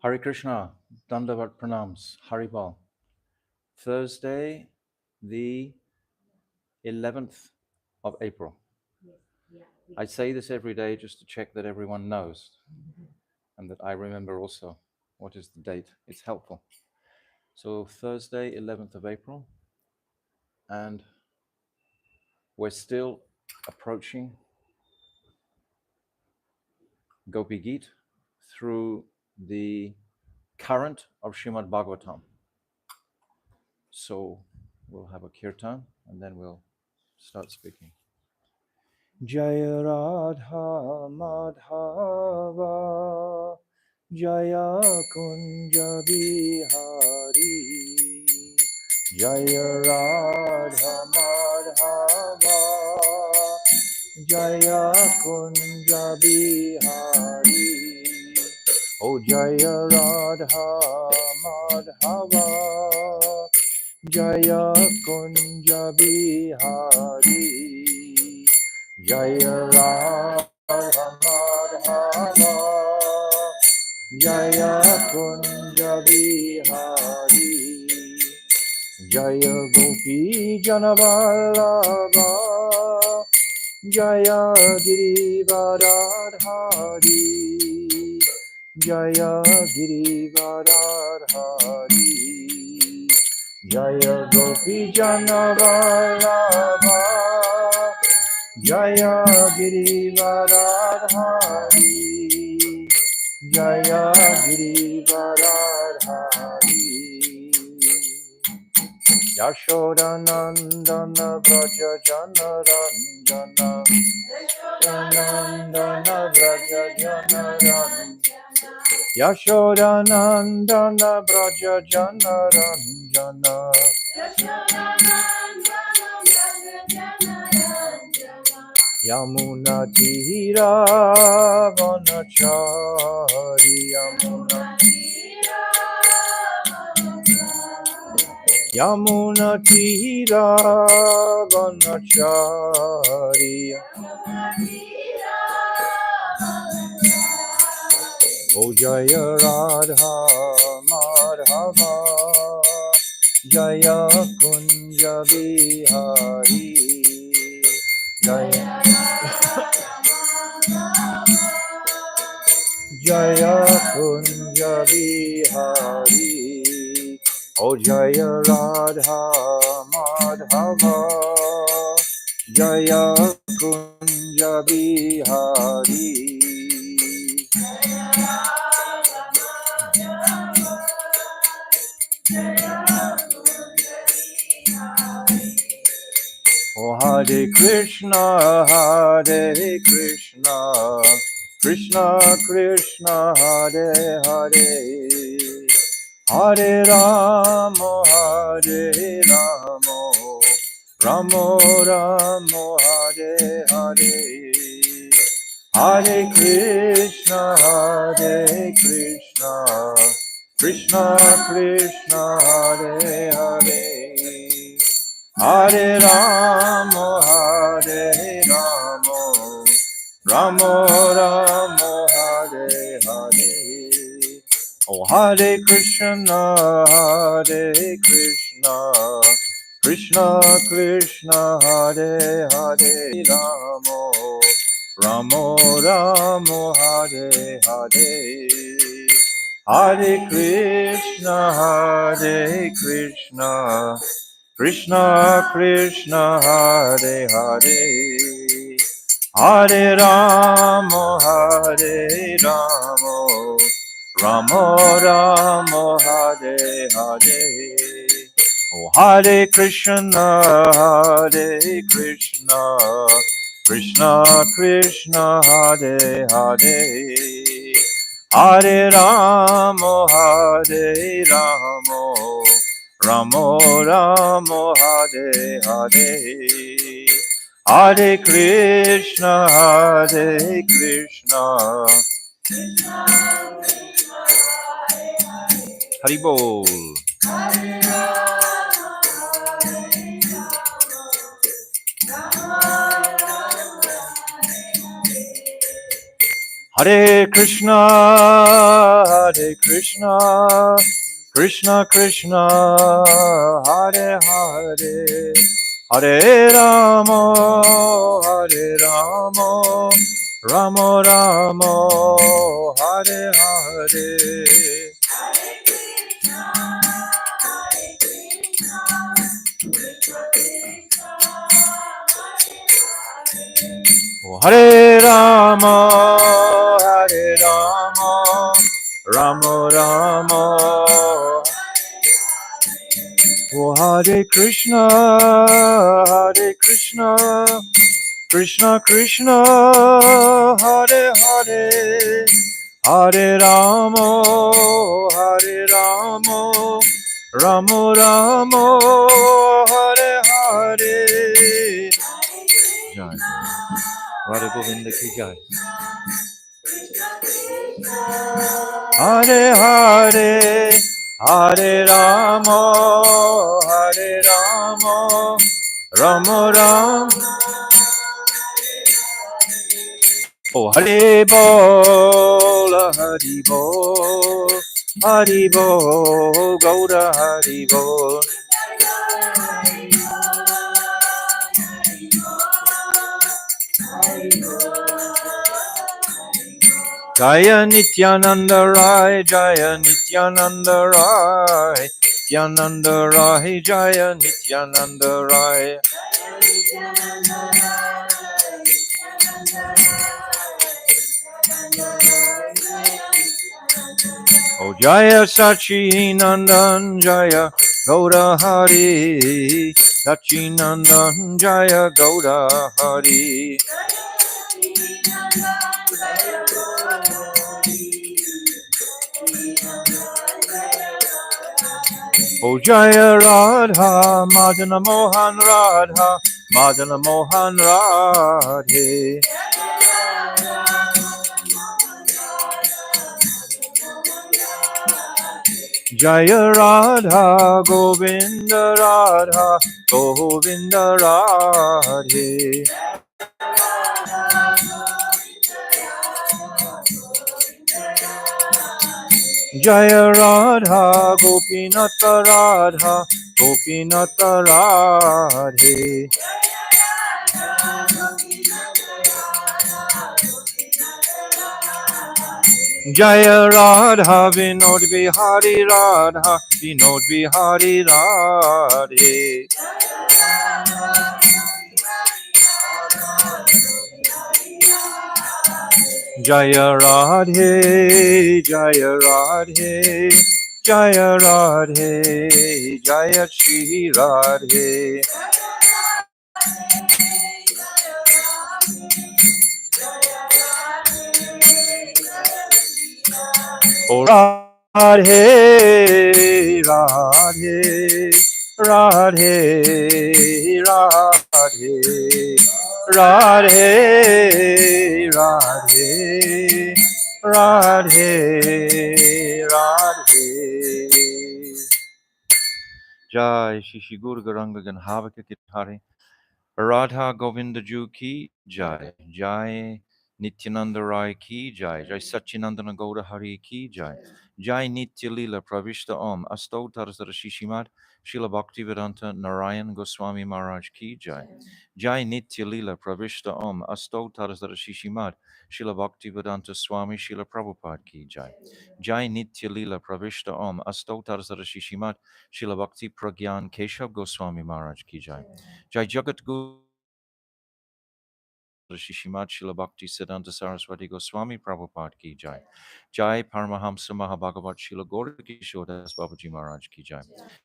Hare Krishna, Dandavat Pranams, Haribol. Thursday, the 11th of April. I say this every day just to check that everyone knows and that I remember also what is the date. It's helpful. So Thursday, 11th of April, and we're still approaching Gopi Gita through the current of Srimad Bhagavatam. So we'll have a kirtan and then we'll start speaking. Jaya Radha Madhava Jaya Kunja Bihari Jaya Radha Madhava Jaya Kunja Bihari Oh Jaya Radha Madhava Jaya Kunja Bihari Jaya Radha Madhava Jaya Kunja Bihari Jaya Gopi Janavallabha Jaya Girivaradhari Jaya Girivaradhari Jaya Gopi Janavallabha Jaya Girivaradhari Jaya Girivaradhari Yashodanandana Vraja Janaranjana Nandana Vraja Janaranjana Yashodanandana Vraja Janaranjana Yamuna Tira Vanachari Yamuna Tira Vanachari O Jaya Radha Madhava Jaya Kunja Bihari Jaya Jaya Kunja Bihari O Jaya Radha Madhava Jaya Kunja Bihari Oh Hare Krishna, Hare Krishna, Krishna Krishna, Hare Hare, Hare Rama, Hare Rama, Rama Rama, Hare Hare, Hare Krishna, Krishna Krishna, Hare Hare. Hare Rama, Rama Rama, Hare Hare. Oh Hare Krishna, Krishna Krishna, Hare Hare. Rama, Rama Rama, Hare Hare. Hare Krishna, Krishna Krishna, Hare Hare. Hare Rama, Rama Rama, Hare Hare. Oh Hare Krishna, Krishna Krishna, Hare Hare. Hare Rama, Ramo Ramo, Hare Hare. Hare Krishna, Haribol. Hare Krishna, Hare Krishna, Krishna Krishna, Hare Hare, Hare Rama, Hare Rama, Rama Rama, Hare Hare. Hare Rama, Hare Rama, Rama Rama. Oh, Hare Krishna, Hare Krishna, Krishna Krishna, Hare Hare, Hare Rama, Hare Rama, Rama Rama, Hare Hare. Jai. Radha Govinda ki jai. Hare Hare, Hare Rama, Hare Rama, Rama Rama. Oh, Hare Bol, Hare Bol, Hare Bol, Gauda Hare Bol. Jaya Nityananda Rai, Jaya Nityananda Rai, Nityananda Rai, Jaya Nityananda Rai. Oh Jaya Sachi Nandan, Jaya Gauda Hari, Sachi Nandan, Jaya Gauda Hari. Oh Jaya Radha, Madana Mohan Radha, Madana Mohan Radhe. Jaya Radha, Govinda Radha, Govinda Radhe. Jaya Radha, Gopinata Radha, Gopinata Radhe. Jaya Radha, Vinod Bihari Radha, Vinod Bihari Radhe. Jaya Radhe, Jaya Radhe, Jaya Radhe, Jaya Shri Radhe. Oh Radhe, Radhe, Radhe, Radhe, Radhe, Radhe, Radhe, Radhe. Jai Shishi Guru Garanga Ganhavaka Kitari. Radha Govinda Ju ki Jai. Jai Nityananda Rai ki Jai. Jai Satchinandana Gauda Hari ki Jai. Jai Nitya Lila Pravishta Om Astotara Shishimad Srila Bhaktivedanta Narayan Goswami Maharaj ki Jai. Jai Nitya Lila Pravishta Om Astotara Shishimad Srila Bhaktivedanta Swami Srila Prabhupada ki Jai. Jai Nitya Lila Pravishta Om Astotara Shishimad Srila Bhakti Pragyan Keshav Goswami Maharaj ki Jai. Jai Jagat Guru Shishimad Srila Bhakti Siddhanta Saraswati Goswami Prabhupada ki Jai. Jai Paramahamsa Mahabhagavat Srila Gaura Kishore Das Babaji Maharaj ki Jai.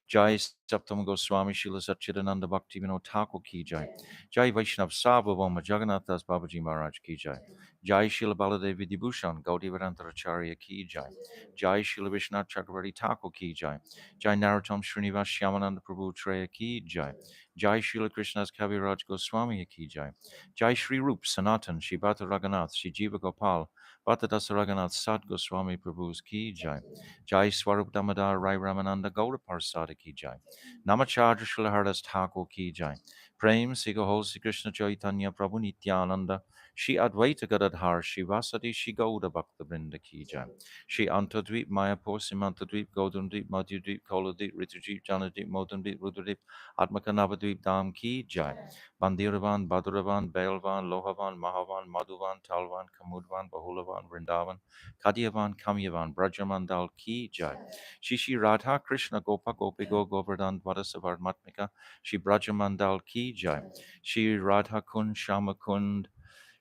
Jai Saptam Goswami Srila Satchidananda Bhakti Vinod Thakur ki Jai. Jai Vaishnav Sarvabhauma Jagannath Das Babaji Maharaj ki Jai. Jai Srila Baladevi Dibhushan Gaudiya Vedanta Acharya ki Jai. Jai Srila Vishnath Chakravarti Thakur ki Jai. Jai Narottam Srinivas Shyamananda Prabhu Treya ki Jai. Jai Srila Krishna's Kaviraj Goswami ki Jai. Jai Shri Rup Sanatan Shri Bhata Raghunath Shri Jiva Gopal Bhata Dasa Raghunath Sad Goswami Prabhu's ki Jai. Jai Swarup Damodar Rai Ramananda Gaura Parsada ki Jai. Namacharya Srila Hardas Thakur ki Jai. Prem Sigaho Sri Krishna Chaitanya Prabhu Nityananda Shri Advaita Gadadhar Shivasati Shri Gauda Bhakta Vrinda Ki Jai. Shri Antadvip Mayapur Simantadvip Gaudamdvip Madhudvip Koladvip Ritudvip Janadvip Modandvip Rudradvip Atmakanavadvip Dham Ki Jai. Bandiravan, Baduravan, Bailvan, Lohavan, Mahavan, Madhuvan, Talvan, Kamudvan, Bahulavan, Vrindavan, Kadiavan, Kamyavan, Brajamandal Ki Jai. Shishi Radha Krishna Gopa Gopigo Govardhan Dwadasavar Matmika Shri Brajamandal Ki Jai. Shri Radha Kund Shama Kund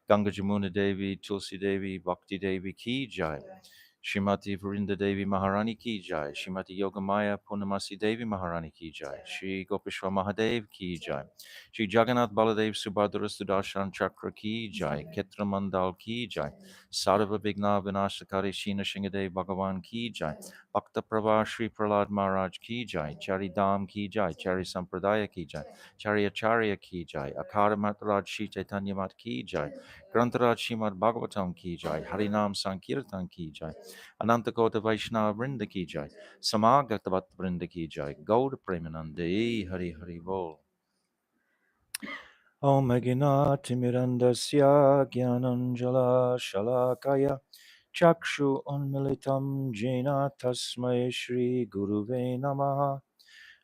Ganga Jamuna Devi Tulsi Devi Bhakti Devi Ki Jai. Shrimati Vrinda Devi Maharani Ki Jai. Shrimati Yogamaya Purnamasi Devi Maharani Ki Jai. Shri Gopishwa Mahadev Ki Jai. Shri Jagannath Baladev Subhadra Sudarshan Chakra Ki Jai. Ketra Mandal Ki Jai. Sarva Vigna Vinashakari Shina Shingadev Bhagavan Ki Jai. Bhakta Prabha Shri Prahlad Maharaj Ki Jai. Chari Dham Ki Jai. Chari Sampradaya Ki Jai. Chari Acharya Ki Jai. Akara Mataraj Shri Chaitanya Mat Ki Jai. Grantaraj Srimad Bhagavatam Ki Jai. Harinam Sankirtan Ki Jai. Ananta Kota Vaishnava Vrinda Ki Jai. Samagata Bhatta Vrinda Ki Jai. Gauda Premanande Hari Hari Bol. Om Aginati Mirandasya Gyananjala Shalakaya Chakshu Unmilitam Jena Tasmai Shri Guruve Namaha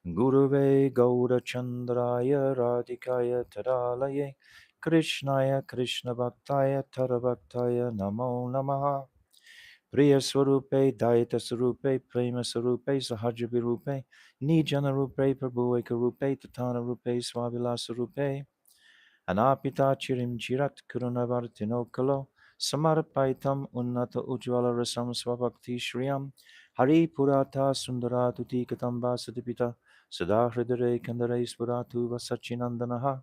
Guruve Gauda Chandraya Radhikaya Tadalaye Krishnaya Krishna Bhaktaya Tarabhaktaya Namo Namaha Priya Swarupe Daita Swarupe Prema Swarupe Sahaja Virupe Nijana Rupe Prabhu Eka Rupe Tatana Rupe Swavilasa Rupe Anapita Chirim Chirat Kurunavartino Kalo Samarpaitam Unnata Ujvala Rasam Swabhakti Shriyam Hari Purata Sundaratuti Katamba Sadipita Sadahridare Kandare Spuratu Vasachinandanaha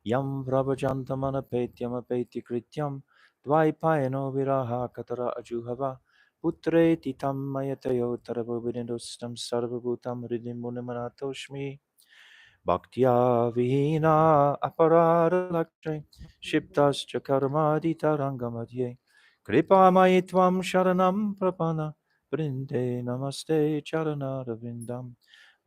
Yam Prabhajantamana Petyam Apeti Krityam Dvaipayano Viraha Katara Ajuhava Putre Titam Mayatayo Tarabhavindostam Sarvabhutam Ridimunimanatoshmi Bhaktya Vihina Aparada Lakshay Shiptas Chakarmadita Rangamadye Kripa Maitvam Sharanam Prapana Brinde Namaste Charana Ravindam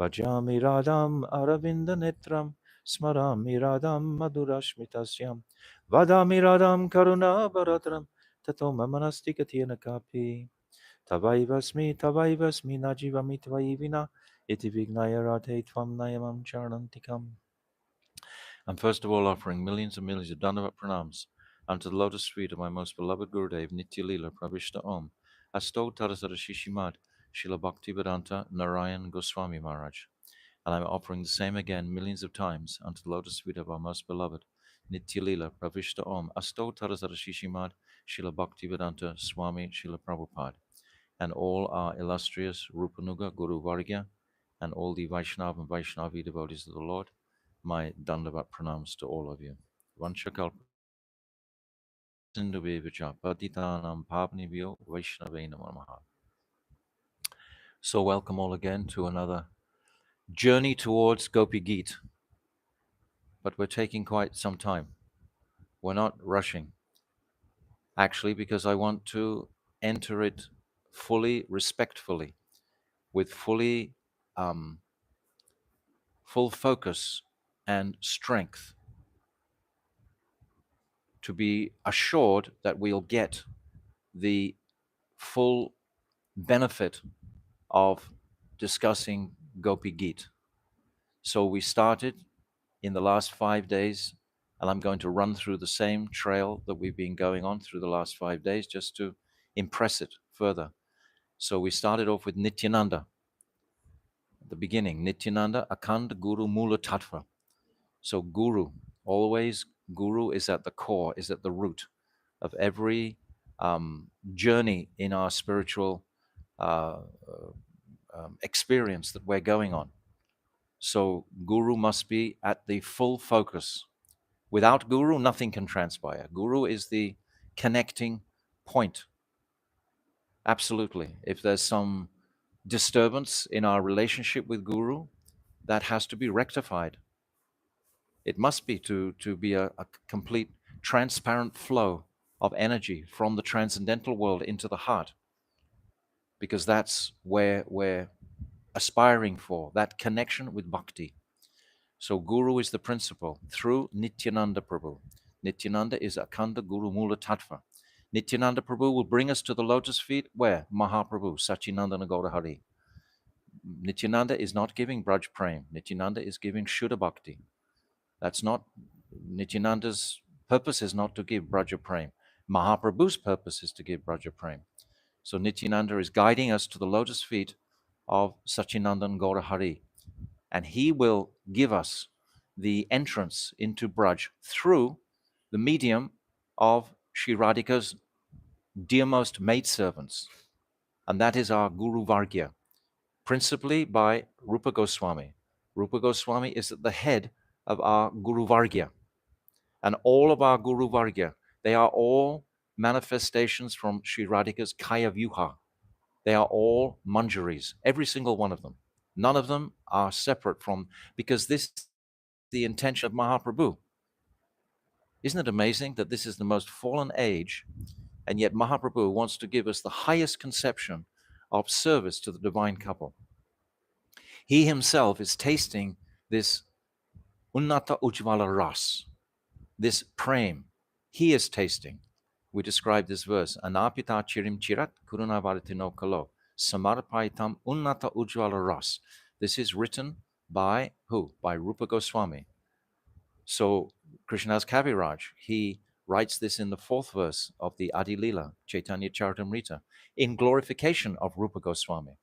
Vajami Radham Aravinda Netram Smarami Radham Madhurashmitasyam Vadami Radham Karuna Bharatram Tato Mamanasti Katyana Kapi Tavaivasmi Najivami Tvaivina Iti Vignaya Radhe Tvam Nayamam Charanantikam. I'm first of all offering millions and millions of Dandavat pranams unto the lotus feet of my most beloved Gurudev Nitya Leela Pravishta Om Asto Tarasara Shishimad Srila Bhaktivedanta Narayan Goswami Maharaj. And I'm offering the same again millions of times unto the lotus feet of our most beloved Nitya Leela Pravishta Om Asto Tarasara Shishimad Srila Bhaktivedanta Swami Srila Prabhupada, and all our illustrious Rupanuga Guru Vargya and all the Vaishnava and Vaishnavi devotees of the Lord, my Dandavat pranams to all of you. Vanchakalpa Sindhuvevacha Patitanam Pavnibhyo Vaishnave Namo Namaha. So welcome all again to another journey towards Gopi Gita. But we're taking quite some time. We're not rushing. Actually, because I want to enter it fully, respectfully, with full focus and strength, to be assured that we'll get the full benefit of discussing Gopi Gita. So we started in the last 5 days, and I'm going to run through the same trail that we've been going on through the last 5 days just to impress it further. So we started off with Nityananda. At the beginning, Nityananda, Akhand Guru Mula Tattva. So Guru, always Guru is at the core, is at the root of every journey in our spiritual experience that we're going on. So Guru must be at the full focus. Without Guru, nothing can transpire. Guru is the connecting point. Absolutely. If there's some disturbance in our relationship with Guru, that has to be rectified. It must be to be a complete transparent flow of energy from the transcendental world into the heart, because that's where we're aspiring for, that connection with bhakti. So Guru is the principal through Nityananda Prabhu. Nityananda is Akhanda Guru Mula Tattva. Nityananda Prabhu will bring us to the lotus feet where? Mahaprabhu, Sachinandana Gaura Hari. Nityananda is not giving Braj Prem. Nityananda is giving Shuddha Bhakti. That's not, Nityananda's purpose is not to give Braja Prem. Mahaprabhu's purpose is to give Braja Prem. So Nityananda is guiding us to the lotus feet of Sachinandan Gaura Hari. And he will give us the entrance into Braj through the medium of Sri Radhika's dearmost maidservants. And that is our Guru Vargya, principally by Rupa Goswami. Rupa Goswami is at the head of our Guru Vargya. And all of our Guru Vargya, they are all manifestations from Sri Radhika's Kaya Vyuha. They are all manjaris, every single one of them. None of them are separate from, because this is the intention of Mahaprabhu. Isn't it amazing that this is the most fallen age, and yet Mahaprabhu wants to give us the highest conception of service to the divine couple. He himself is tasting this Unnata Ujvala Ras, this prem. He is tasting. We describe this verse, Anapita Chirim Chirat Kurunavartino Kalo, Samarpaitam Unnata Ujvala Ras. This is written by who? By Rupa Goswami. So Krishna's Kaviraj, he writes this in the 4th verse of the Adi Lila, Chaitanya Charitamrita, in glorification of Rupa Goswami,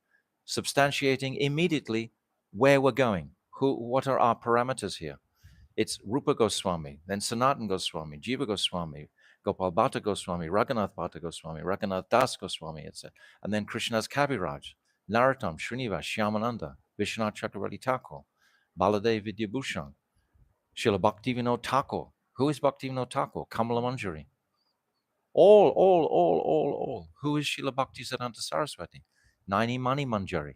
substantiating immediately where we're going. What are our parameters here? It's Rupa Goswami, then Sanatan Goswami, Jiva Goswami, Gopal Bhatta Goswami, Raghunath Bhatta Goswami, Raghunath Das Goswami, etc. And then Krishna's Kaviraj, Narottam, Srinivas, Shyamananda, Vishwanath Chakravarti Thakur, Baladev Vidyabhushan, Srila Bhaktivinoda Thakur. Who is Bhaktivinoda Thakur? Kamala Manjari. All. Who is Srila Bhaktisiddhanta Saraswati? Naini Mani Manjari.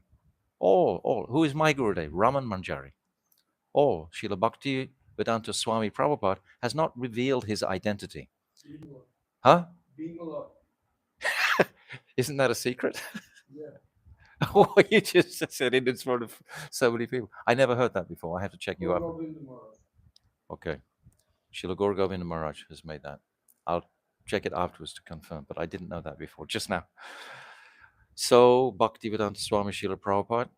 All. Who is my Gurudev? Raman Manjari. All. Srila Bhakti Vedanta Swami Prabhupada has not revealed his identity. Huh? Being a lot. Isn't that a secret? Yeah. Oh, you just said it in front of so many people. I never heard that before. I have to check you up. Okay. Srila Gaura Govinda Maharaj has made that. I'll check it afterwards to confirm, but I didn't know that before, just now. So, Bhaktivedanta Swami Srila Prabhupada.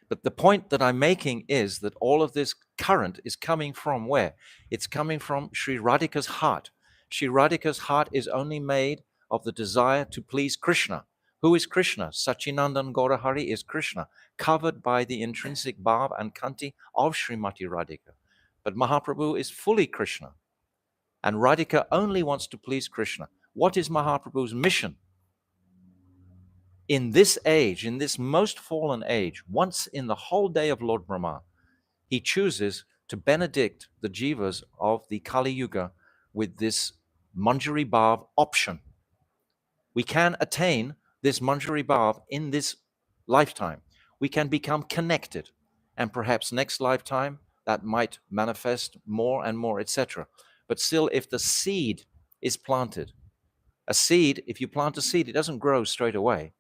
But the point that I'm making is that all of this current is coming from where? It's coming from Sri Radhika's heart. Sri Radhika's heart is only made of the desire to please Krishna. Who is Krishna? Sachinandan Gaura Hari is Krishna, covered by the intrinsic bhav and kanti of Srimati Radhika. But Mahaprabhu is fully Krishna. And Radhika only wants to please Krishna. What is Mahaprabhu's mission? In this age, in this most fallen age, once in the whole day of Lord Brahma, he chooses to benedict the jivas of the Kali Yuga with this Manjari Bhav option. We can attain this Manjari Bhav in this lifetime. We can become connected, and perhaps next lifetime that might manifest more and more, etc. But still, if the seed is planted, a seed, if you plant a seed, it doesn't grow straight away.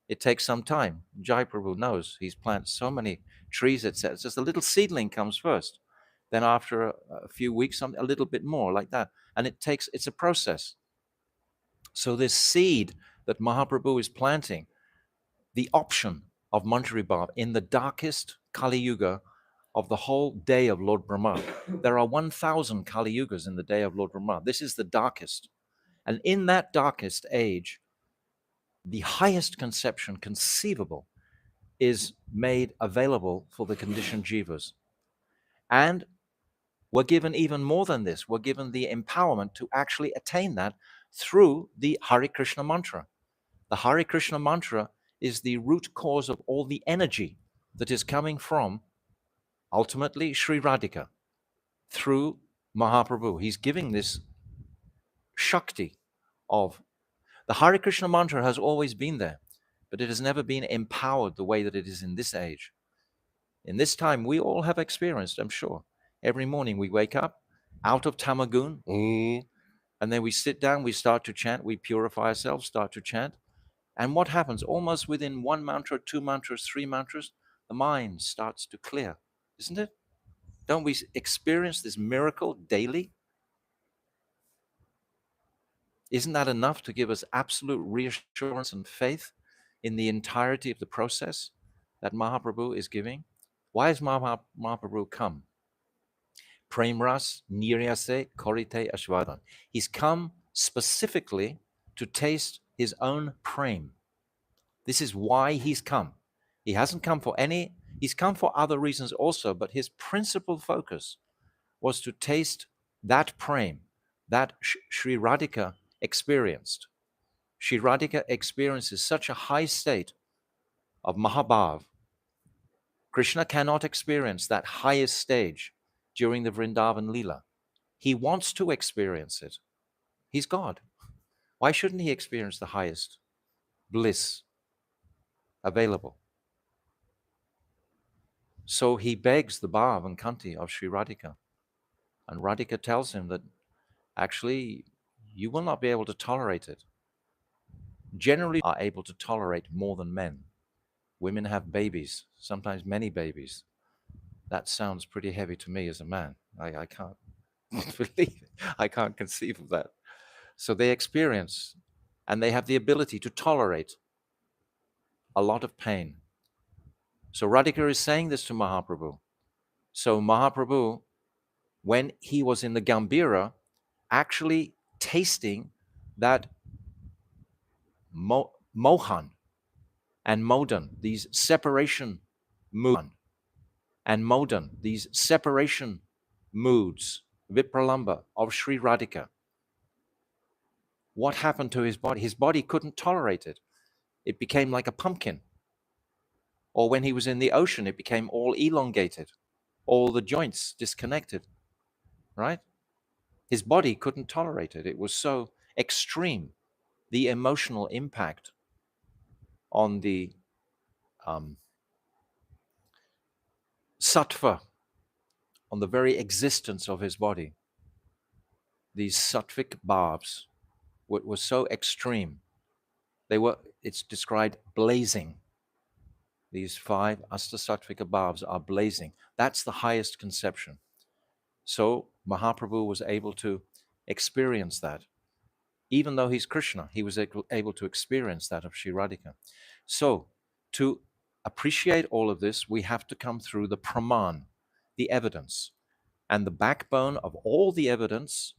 It takes some time. Jai Prabhu knows. He's planted so many trees, etc. It's just a little seedling comes first. Then after a few weeks, a little bit more like that. And it's a process. So this seed that Mahaprabhu is planting, the option of Manjari Bhav in the darkest Kali Yuga of the whole day of Lord Brahma. There are 1,000 Kali Yugas in the day of Lord Brahma. This is the darkest. And in that darkest age, the highest conception conceivable is made available for the conditioned jivas. And we're given even more than this. We're given the empowerment to actually attain that through the Hare Krishna mantra. The Hare Krishna mantra is the root cause of all the energy that is coming from, ultimately, Sri Radhika through Mahaprabhu. He's giving this Shakti of the Hare Krishna mantra has always been there, but it has never been empowered the way that it is in this age. In this time, we all have experienced, I'm sure. Every morning we wake up out of tamagun, and then we sit down, we start to chant, we purify ourselves, start to chant. And what happens? Almost within one mantra, two mantras, three mantras, the mind starts to clear, isn't it? Don't we experience this miracle daily? Isn't that enough to give us absolute reassurance and faith in the entirety of the process that Mahaprabhu is giving? Why has Mahaprabhu come? Premras niryase korite ashvadan. He's come specifically to taste his own prem. This is why he's come. He hasn't come for any, he's come for other reasons also, but his principal focus was to taste that prem, that Sri Radhika experienced. Sri Radhika experiences such a high state of Mahabhav. Krishna cannot experience that highest stage during the Vrindavan Leela. He wants to experience it. He's God. Why shouldn't he experience the highest bliss available? So he begs the Bhav and Kanti of Sri Radhika. And Radhika tells him that actually you will not be able to tolerate it. Generally are able to tolerate more than men. Women have babies, sometimes many babies. That sounds pretty heavy to me as a man. I can't believe it. I can't conceive of that. So they experience and they have the ability to tolerate a lot of pain. So Radhika is saying this to Mahaprabhu. So Mahaprabhu, when he was in the Gambhira, actually tasting that mohan and modan, these separation moods, and modan, these separation moods, vipralamba of Sri Radhika. What happened to his body? His body couldn't tolerate it. It became like a pumpkin. Or when he was in the ocean, it became all elongated, all the joints disconnected, right? His body couldn't tolerate it. It was so extreme, the emotional impact on the sattva, on the very existence of his body. These sattvic bhavs were so extreme. It's described blazing. These 5 Astasatvika bhavs are blazing. That's the highest conception. So Mahaprabhu was able to experience that. Even though he's Krishna, he was able to experience that of Sri Radhika. So to appreciate all of this, we have to come through the praman, the evidence. And the backbone of all the evidence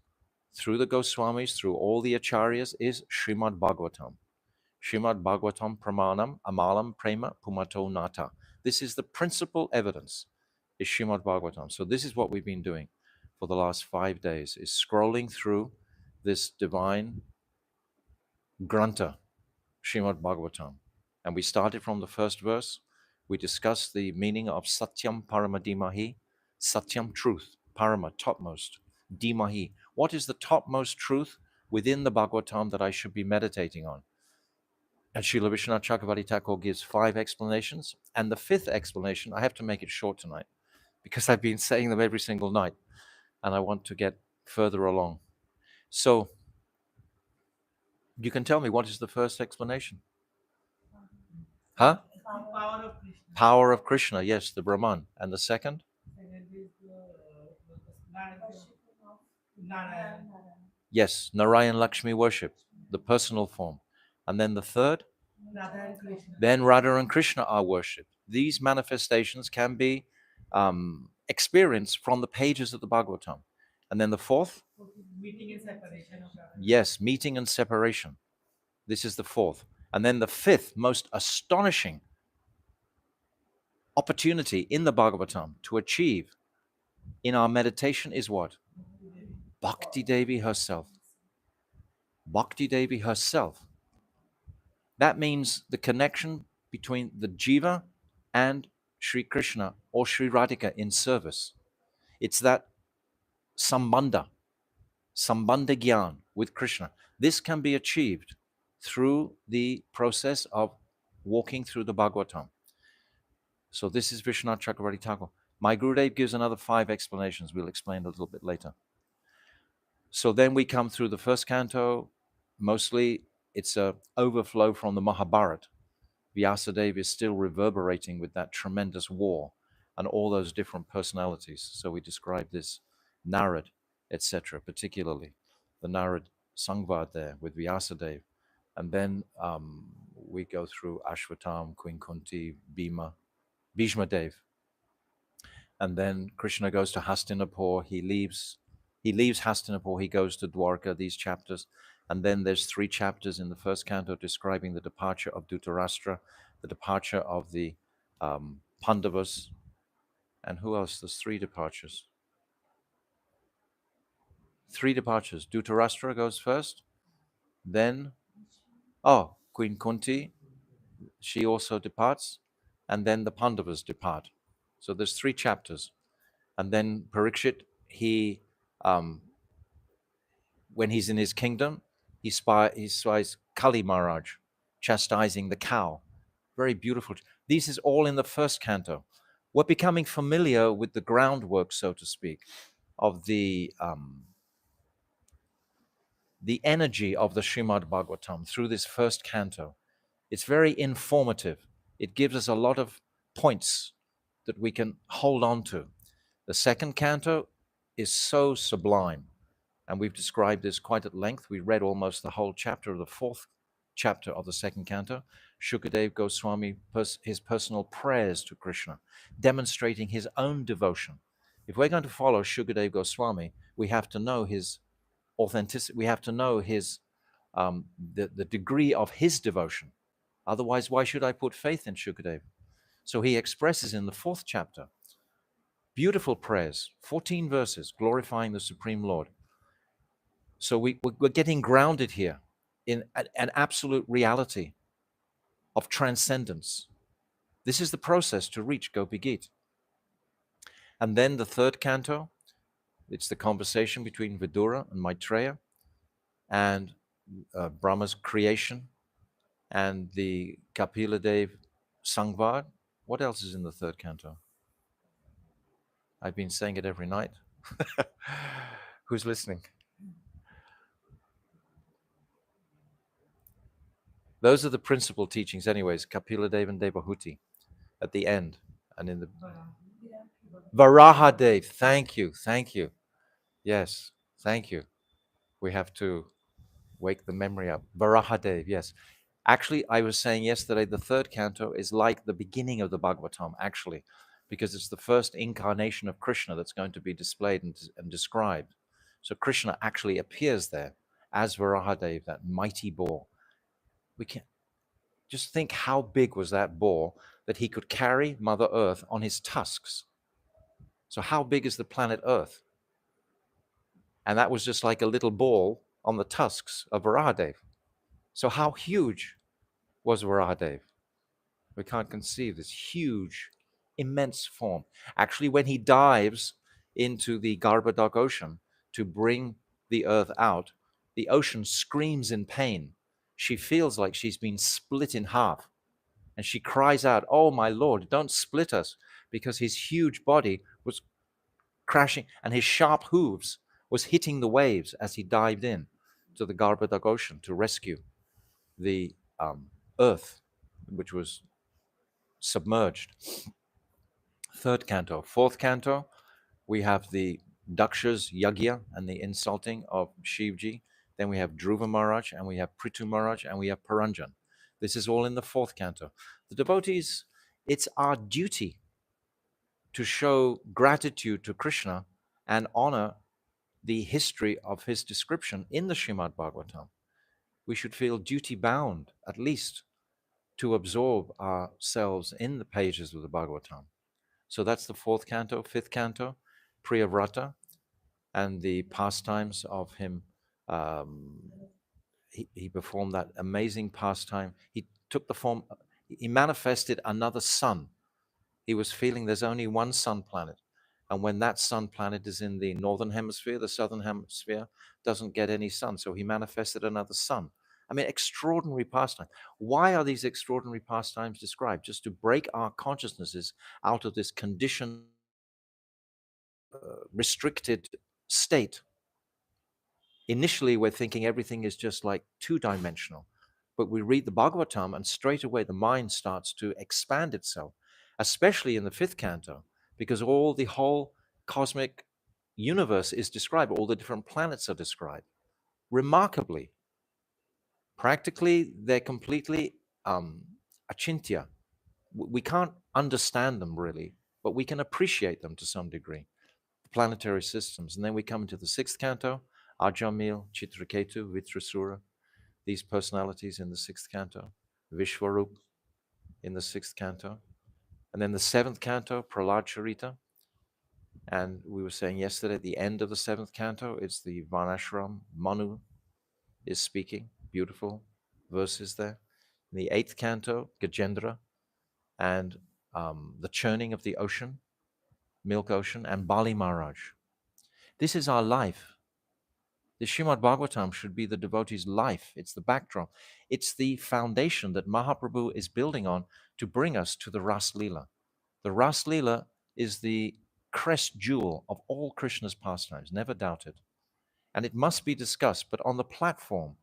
through the Goswamis, through all the acharyas, is Srimad Bhagavatam. Srimad Bhagavatam Pramanam Amalam Prema Pumato Nata. This is the principal evidence, is Srimad Bhagavatam. So this is what we've been doing for the last 5 days, is scrolling through this divine granta, Srimad Bhagavatam. And we started from the first verse. We discussed the meaning of Satyam Paramadimahi, Satyam, truth, Parama, topmost, Dimahi. What is the topmost truth within the Bhagavatam that I should be meditating on? And Srila Vishwanath Chakravarti Thakur gives 5 explanations. And the 5th explanation, I have to make it short tonight because I've been saying them every single night and I want to get further along. So you can tell me, what is the first explanation? Huh? Power of Krishna. Power of Krishna, yes, the Brahman. And the second? Second is Narayan. Yes, Narayan Lakshmi worship, the personal form. And then the third? Radha and Krishna. Then Radha and Krishna are worshipped. These manifestations can be experienced from the pages of the Bhagavatam. And then the fourth? Meeting and separation of Radha. Yes, meeting and separation. This is the fourth. And then the 5th, most astonishing opportunity in the Bhagavatam to achieve in our meditation is what? Bhakti Devi herself. Bhakti Devi herself. That means the connection between the Jiva and Sri Krishna or Sri Radhika in service. It's that sambandha gyan with Krishna. This can be achieved through the process of walking through the Bhagavatam. So this is Vishwanath Chakravarti Thakur. My Gurudev gives another 5 explanations. We'll explain a little bit later. So then we come through the first canto. Mostly it's an overflow from the Mahabharata. Vyasadeva is still reverberating with that tremendous war and all those different personalities. So we describe this Narad, etc., particularly the Narad Sangvad there with Vyasadeva. And then we go through Ashwatam, Queen Kunti, Bhishma Dev. And then Krishna goes to Hastinapur. He leaves Hastinapur. He goes to Dwarka, these chapters. And then there's 3 chapters in the first canto describing the departure of Dhritarashtra, the departure of the Pandavas. And who else? There's 3 departures. 3 departures. Dhritarashtra goes first. Then, Queen Kunti, she also departs. And then the Pandavas depart. So there's 3 chapters. And then Parikshit, he, when he's in his kingdom, he spies Kali Maharaj chastising the cow. Very beautiful. This is all in the first canto. We're becoming familiar with the groundwork, so to speak, of the energy of the Srimad Bhagavatam through this first canto. It's very informative. It gives us a lot of points that we can hold on to. The second canto is so sublime, and we've described this quite at length. We read almost the whole chapter of the 4th chapter of the second canto. Shukadeva Goswami, his personal prayers to Krishna, demonstrating his own devotion. If we're going to follow Shukadeva Goswami, we have to know his authenticity. We have to know his the degree of his devotion. Otherwise, why should I put faith in Shukadeva? So he expresses in the 4th chapter beautiful prayers, 14 verses, glorifying the Supreme Lord. So we're getting grounded here in an absolute reality of transcendence. This is the process to reach Gopi Gita. And then the 3rd canto, it's the conversation between Vidura and Maitreya, and Brahma's creation, and the Kapila Dev Sangvad. What else is in the 3rd canto? I've been saying it every night. Who's listening? Those are the principal teachings anyways, Kapila Dev and Devahuti at the end. And in the Varahadev, thank you. Yes, thank you. We have to wake the memory up. Varahadev, yes. Actually, I was saying yesterday, the 3rd canto is like the beginning of the Bhagavatam, actually, because it's the first incarnation of Krishna that's going to be displayed and described. So Krishna actually appears there as Varahadev, that mighty boar. We can just think how big was that boar that he could carry Mother Earth on his tusks. So how big is the planet Earth? And that was just like a little ball on the tusks of Varahadev. So how huge was Varahadev? We can't conceive this huge, immense form. Actually, when he dives into the Garbhodak ocean to bring the earth out, the ocean screams in pain. She feels like she's been split in half. And she cries out, "Oh, my Lord, don't split us," because his huge body was crashing and his sharp hooves was hitting the waves as he dived in to the Garbhodak ocean to rescue the earth, which was submerged. 3rd canto. 4th canto, we have the Daksha's Yagya and the insulting of Shivji. Then we have Dhruva Maharaj, and we have Prithu Maharaj, and we have Paranjan. This is all in the 4th canto. The devotees, it's our duty to show gratitude to Krishna and honor the history of his description in the Srimad Bhagavatam. We should feel duty bound, at least, to absorb ourselves in the pages of the Bhagavatam. So that's the 4th canto. 5th canto, Priyavrata, and the pastimes of him. He performed that amazing pastime. He took the form, he manifested another sun. He was feeling there's only one sun planet. And when that sun planet is in the northern hemisphere, the southern hemisphere doesn't get any sun. So he manifested another sun. I mean, extraordinary pastime. Why are these extraordinary pastimes described? Just to break our consciousnesses out of this conditioned, restricted state. Initially, we're thinking everything is just like 2-dimensional. But we read the Bhagavatam and straight away the mind starts to expand itself, especially in the 5th canto. because the whole cosmic universe is described, all the different planets are described remarkably. Practically, they're completely achintya. We can't understand them really, but we can appreciate them to some degree, the planetary systems. And then we come into the sixth canto, Ajamil, Chitraketu, Vitrasura, these personalities in the sixth canto, Vishwarup in the sixth canto. And then the seventh canto, Prahlad Charita. And we were saying yesterday, at the end of the seventh canto, it's the Varnashram. Manu is speaking, beautiful verses there. In the eighth canto, Gajendra, and the churning of the ocean, milk ocean, and Bali Maharaj. This is our life. The Srimad Bhagavatam should be the devotee's life. It's the backdrop. It's the foundation that Mahaprabhu is building on to bring us to the Ras Leela. The Ras Leela is the crest jewel of all Krishna's pastimes, never doubt it. And it must be discussed, but on the platform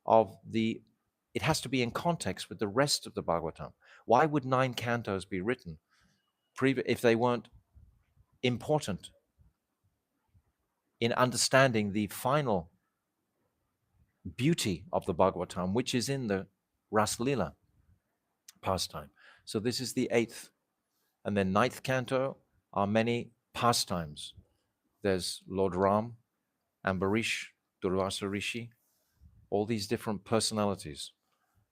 of it has to be in context with the rest of the Bhagavatam. Why would 9 cantos be written if they weren't important in understanding the final beauty of the Bhagavatam, which is in the Ras Leela pastime? So this is the 8th. And then 9th canto are many pastimes. There's Lord Ram, Ambarish, Durvasa Rishi, all these different personalities.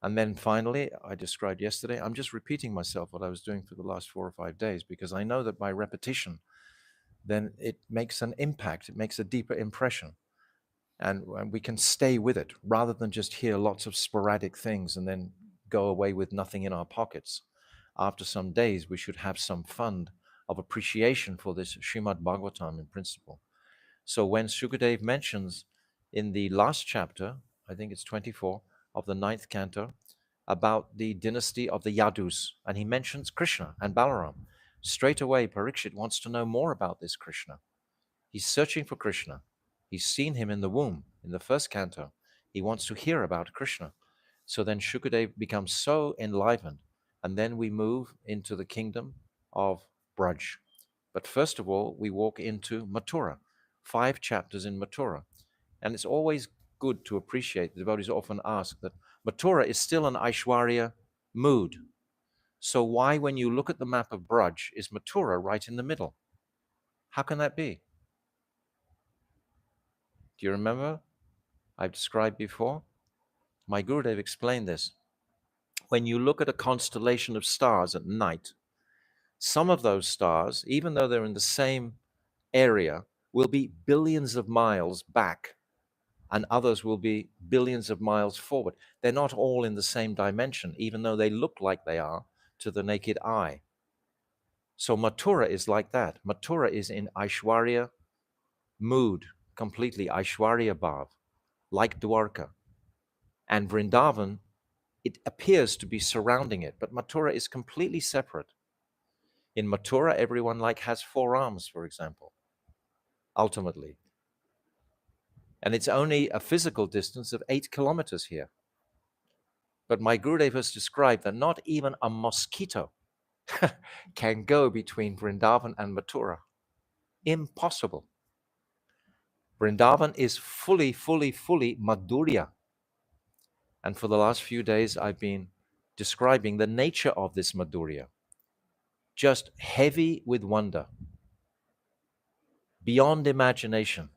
And then finally, I described yesterday, I'm just repeating myself what I was doing for the last 4 or 5 days, because I know that by repetition, then it makes an impact, it makes a deeper impression. And we can stay with it rather than just hear lots of sporadic things and then go away with nothing in our pockets. After some days, we should have some fund of appreciation for this Srimad Bhagavatam in principle. So when Sukadev mentions in the last chapter, I think it's 24 of the 9th canto, about the dynasty of the Yadus, and he mentions Krishna and Balaram, straight away Parikshit wants to know more about this Krishna. He's searching for Krishna. He's seen him in the womb in the first canto. He wants to hear about Krishna. So then Shukadev becomes so enlivened, and then we move into the kingdom of Braj. But first of all, we walk into Mathura, 5 chapters in Mathura. And it's always good to appreciate, the devotees often ask that Mathura is still an Aishwarya mood. So why, when you look at the map of Braj, is Mathura right in the middle? How can that be? Do you remember? I've described before. My Gurudev explained this. When you look at a constellation of stars at night, some of those stars, even though they're in the same area, will be billions of miles back, and others will be billions of miles forward. They're not all in the same dimension, even though they look like they are to the naked eye. So Mathura is like that. Mathura is in Aishwarya mood, completely Aishwarya Bhav, like Dwarka. And Vrindavan, it appears to be surrounding it, but Mathura is completely separate. In Mathura, everyone has 4 arms, for example, ultimately. And it's only a physical distance of 8 kilometers here. But my Gurudev has described that not even a mosquito can go between Vrindavan and Mathura. Impossible. Vrindavan is fully Madhurya. And for the last few days, I've been describing the nature of this Madhurya. Just heavy with wonder, beyond imagination,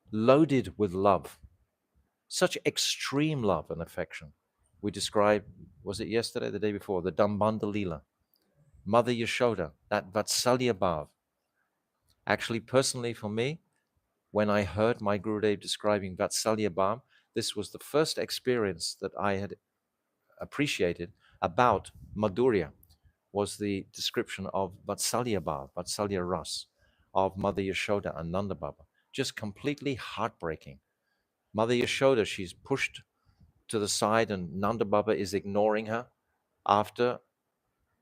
loaded with love, such extreme love and affection. We described, was it yesterday, the day before, the Dambanda Leela, Mother Yashoda, that Vatsalya Bhav. Actually, personally for me, when I heard my Gurudev describing Vatsalya Bhav, this was the first experience that I had appreciated about Madhurya, was the description of Vatsalya Bhav, Vatsalya Ras, of Mother Yashoda and Nanda Baba. Just completely heartbreaking. Mother Yashoda, she's pushed to the side and Nanda Baba is ignoring her after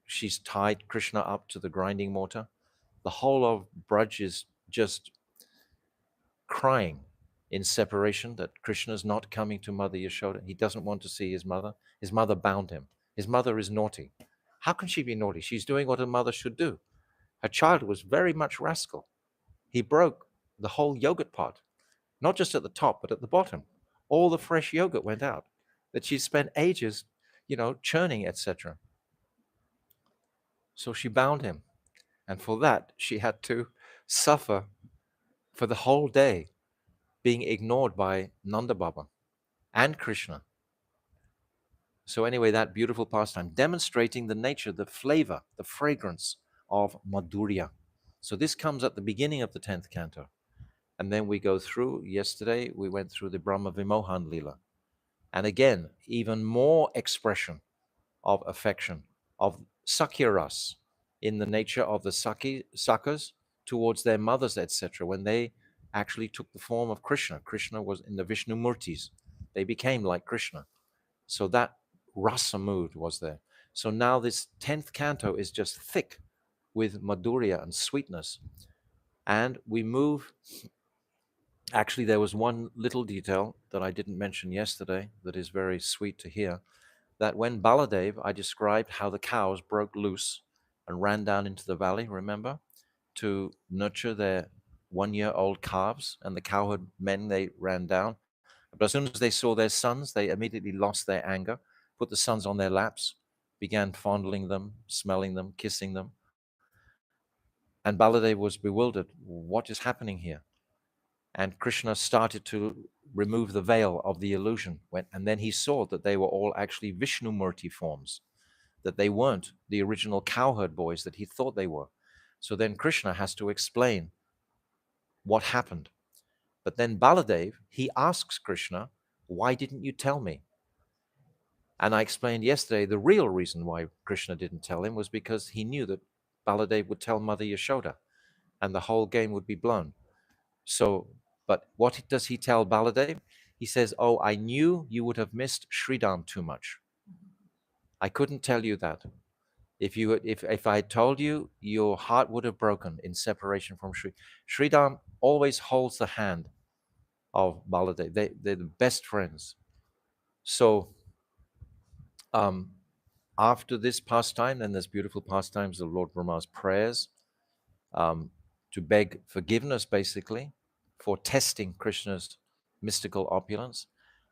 she's tied Krishna up to the grinding mortar. The whole of Braj is just crying in separation that Krishna's not coming to Mother Yashoda. He doesn't want to see his mother. His mother bound him. His mother is naughty. How can she be naughty? She's doing what a mother should do. Her child was very much rascal. He broke the whole yogurt pot, not just at the top, but at the bottom. All the fresh yogurt went out that she spent ages, churning, etc. So she bound him. And for that, she had to suffer for the whole day, being ignored by Nanda Baba and Krishna. So anyway, that beautiful pastime, demonstrating the nature, the flavor, the fragrance of Madhurya. So this comes at the beginning of the 10th canto. And then we go through, yesterday we went through the Brahma Vimohan Lila. And again, even more expression of affection, of Sakya Ras, in the nature of the Sakas towards their mothers, etc. When they actually took the form of Krishna. Krishna was in the Vishnu Murtis. They became like Krishna. So that rasa mood was there. So now this 10th canto is just thick with madhurya and sweetness. And we move, actually there was one little detail that I didn't mention yesterday that is very sweet to hear, that when Baladev, I described how the cows broke loose and ran down into the valley, remember, to nurture their 1-year-old calves, and the cowherd men, they ran down. But as soon as they saw their sons, they immediately lost their anger, put the sons on their laps, began fondling them, smelling them, kissing them. And Baladev was bewildered. What is happening here? And Krishna started to remove the veil of the illusion. And then he saw that they were all actually Vishnu Murti forms, that they weren't the original cowherd boys that he thought they were. So then Krishna has to explain what happened. But then Baladev, he asks Krishna, why didn't you tell me? And I explained yesterday the real reason why Krishna didn't tell him was because he knew that Baladev would tell Mother Yashoda and the whole game would be blown. So, but what does he tell Baladev? He says, oh, I knew you would have missed Sridham too much. I couldn't tell you that. If I had told you, your heart would have broken in separation from Sridham always holds the hand of Baladev. They're the best friends. So after this pastime, then there's beautiful pastimes of Lord Brahma's prayers to beg forgiveness, basically, for testing Krishna's mystical opulence.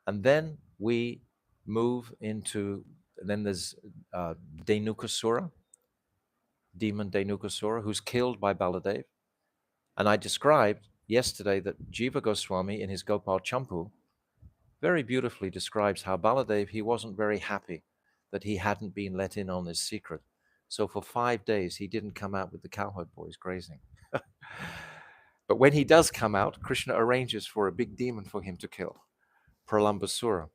And then we move into, then there's Dhenukasura, demon Dhenukasura, who's killed by Baladev. And I described yesterday that Jiva Goswami in his Gopal Champu very beautifully describes how Baladev, he wasn't very happy that he hadn't been let in on this secret. So for 5 days, he didn't come out with the cowherd boys grazing. But when he does come out, Krishna arranges for a big demon for him to kill, Pralambasura.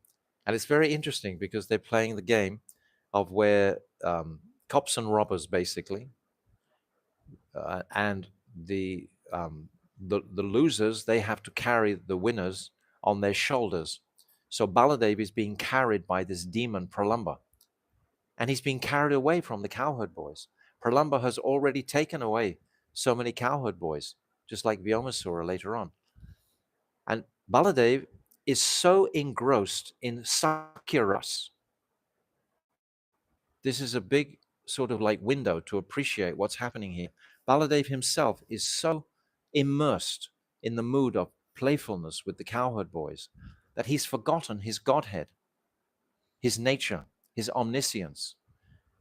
And it's very interesting because they're playing the game of where cops and robbers, basically, and the losers, they have to carry the winners on their shoulders. So Baladev is being carried by this demon Pralamba, and he's being carried away from the cowherd boys. Pralamba has already taken away so many cowherd boys, just like Vyomasura later on. And Baladev is so engrossed in Sakya Ras. This is a big sort of like window to appreciate what's happening here. Baladev himself is so immersed in the mood of playfulness with the cowherd boys that he's forgotten his godhead, his nature, his omniscience.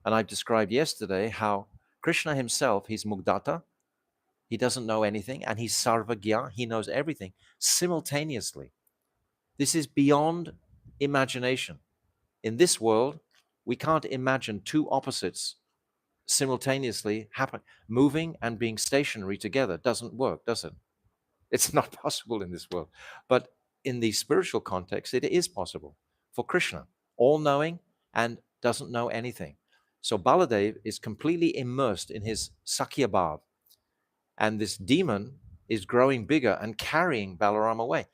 And I've described yesterday how Krishna himself, he's Mugdata, he doesn't know anything, and he's Sarvagya, he knows everything simultaneously. This is beyond imagination. In this world, we can't imagine two opposites simultaneously happen. Moving and being stationary together doesn't work, does it? It's not possible in this world. But in the spiritual context, it is possible for Krishna, all-knowing and doesn't know anything. So Baladev is completely immersed in his Sakya Bhav. And this demon is growing bigger and carrying Balaram away.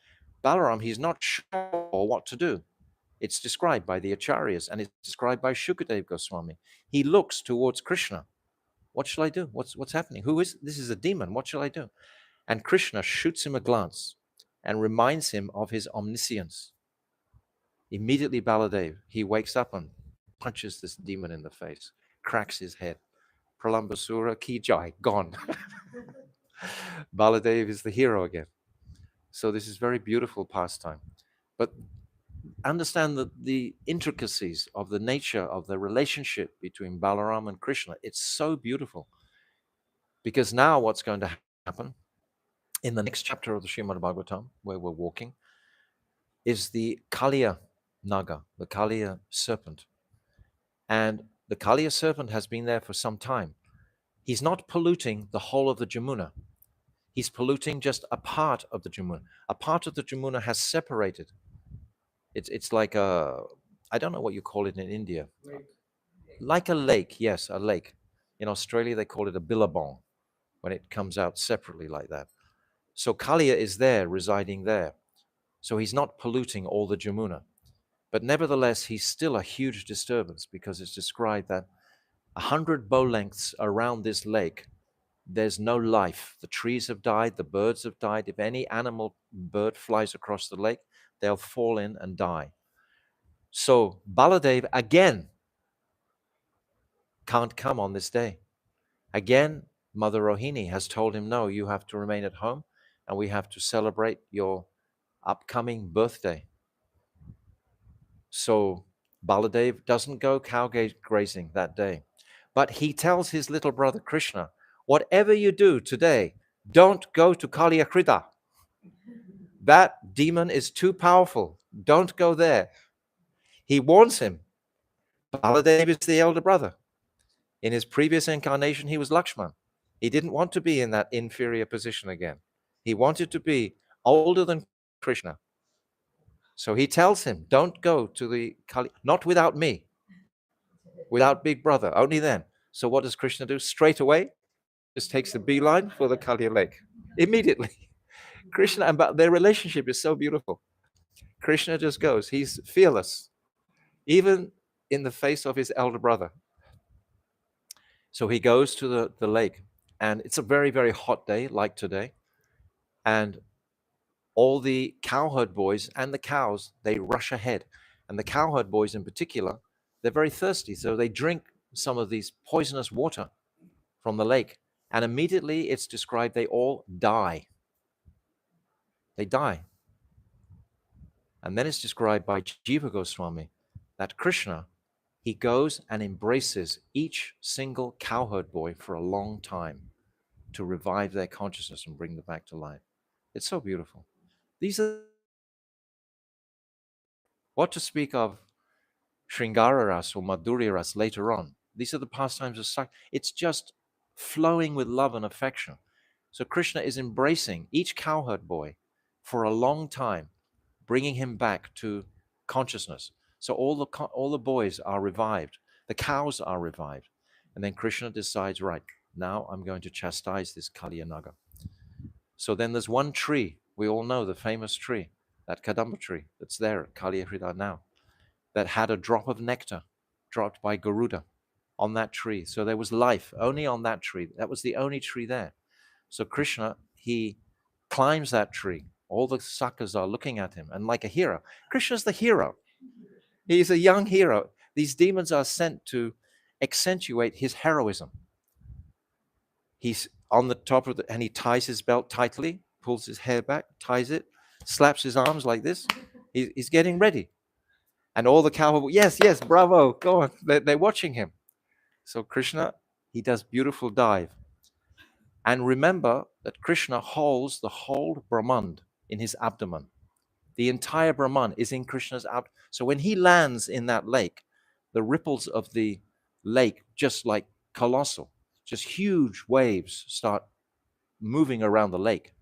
Balaram, he's not sure what to do. It's described by the Acharyas and it's described by Shukadev Goswami. He looks towards Krishna. What shall I do? What's happening? Who is this? Is a demon. What shall I do? And Krishna shoots him a glance and reminds him of his omniscience. Immediately Baladev, he wakes up and punches this demon in the face, cracks his head. Pralambasura ki jai, gone. Baladev is the hero again. So this is very beautiful pastime. But understand the intricacies of the nature of the relationship between Balaram and Krishna. It's so beautiful. Because now what's going to happen in the next chapter of the Srimad Bhagavatam, where we're walking, is the Kalia Naga, the Kalia serpent. And the Kalia serpent has been there for some time. He's not polluting the whole of the Jamuna. He's polluting just a part of the Jamuna. A part of the Jamuna has separated. It's like I don't know what you call it in India. Like a lake, yes, a lake. In Australia, they call it a billabong when it comes out separately like that. So Kalia is there, residing there. So he's not polluting all the Jamuna. But nevertheless, he's still a huge disturbance because it's described that 100 bow lengths around this lake, there's no life. The trees have died, the birds have died. If any animal bird flies across the lake, they'll fall in and die. So Baladev again can't come on this day. Again, Mother Rohini has told him, no, you have to remain at home and we have to celebrate your upcoming birthday. So Baladev doesn't go cow grazing that day. But he tells his little brother Krishna, whatever you do today, don't go to Kalia Krida. That demon is too powerful. Don't go there. He warns him. Baladev is the elder brother. In his previous incarnation, he was Lakshman. He didn't want to be in that inferior position again. He wanted to be older than Krishna. So he tells him, don't go to the Kali, not without me, without big brother, only then. So what does Krishna do? Straight away, just takes the beeline for the Kalia lake. Immediately. Krishna, and but their relationship is so beautiful. Krishna just goes, he's fearless, even in the face of his elder brother. So he goes to the lake, and it's a very, very hot day, like today. And all the cowherd boys and the cows, they rush ahead. And the cowherd boys in particular, they're very thirsty. So they drink some of these poisonous water from the lake. And immediately it's described they all die. They die. And then it's described by Jiva Goswami that Krishna, he goes and embraces each single cowherd boy for a long time to revive their consciousness and bring them back to life. It's so beautiful. These are what to speak of Sringara Ras or Madhurya Ras later on. These are the pastimes of Sakti. It's just flowing with love and affection. So Krishna is embracing each cowherd boy for a long time, bringing him back to consciousness. So all the boys are revived. The cows are revived. And then Krishna decides, right, now I'm going to chastise this Kalia Naga. So then there's one tree. We all know the famous tree, that Kadamba tree that's there at Kalia Hrida now, that had a drop of nectar dropped by Garuda on that tree. So there was life only on that tree. That was the only tree there. So Krishna, he climbs that tree. All the sakas are looking at him, and like a hero. Krishna's the hero. He's a young hero. These demons are sent to accentuate his heroism. He's on the top of and he ties his belt tightly, pulls his hair back, ties it, slaps his arms like this. He's getting ready. And all the cowboys, yes, bravo, go on. They're watching him. So Krishna, he does beautiful dive. And remember that Krishna holds the whole Brahman in his abdomen. The entire Brahman is in Krishna's abdomen. So when he lands in that lake, the ripples of the lake, just like colossal, just huge waves start moving around the lake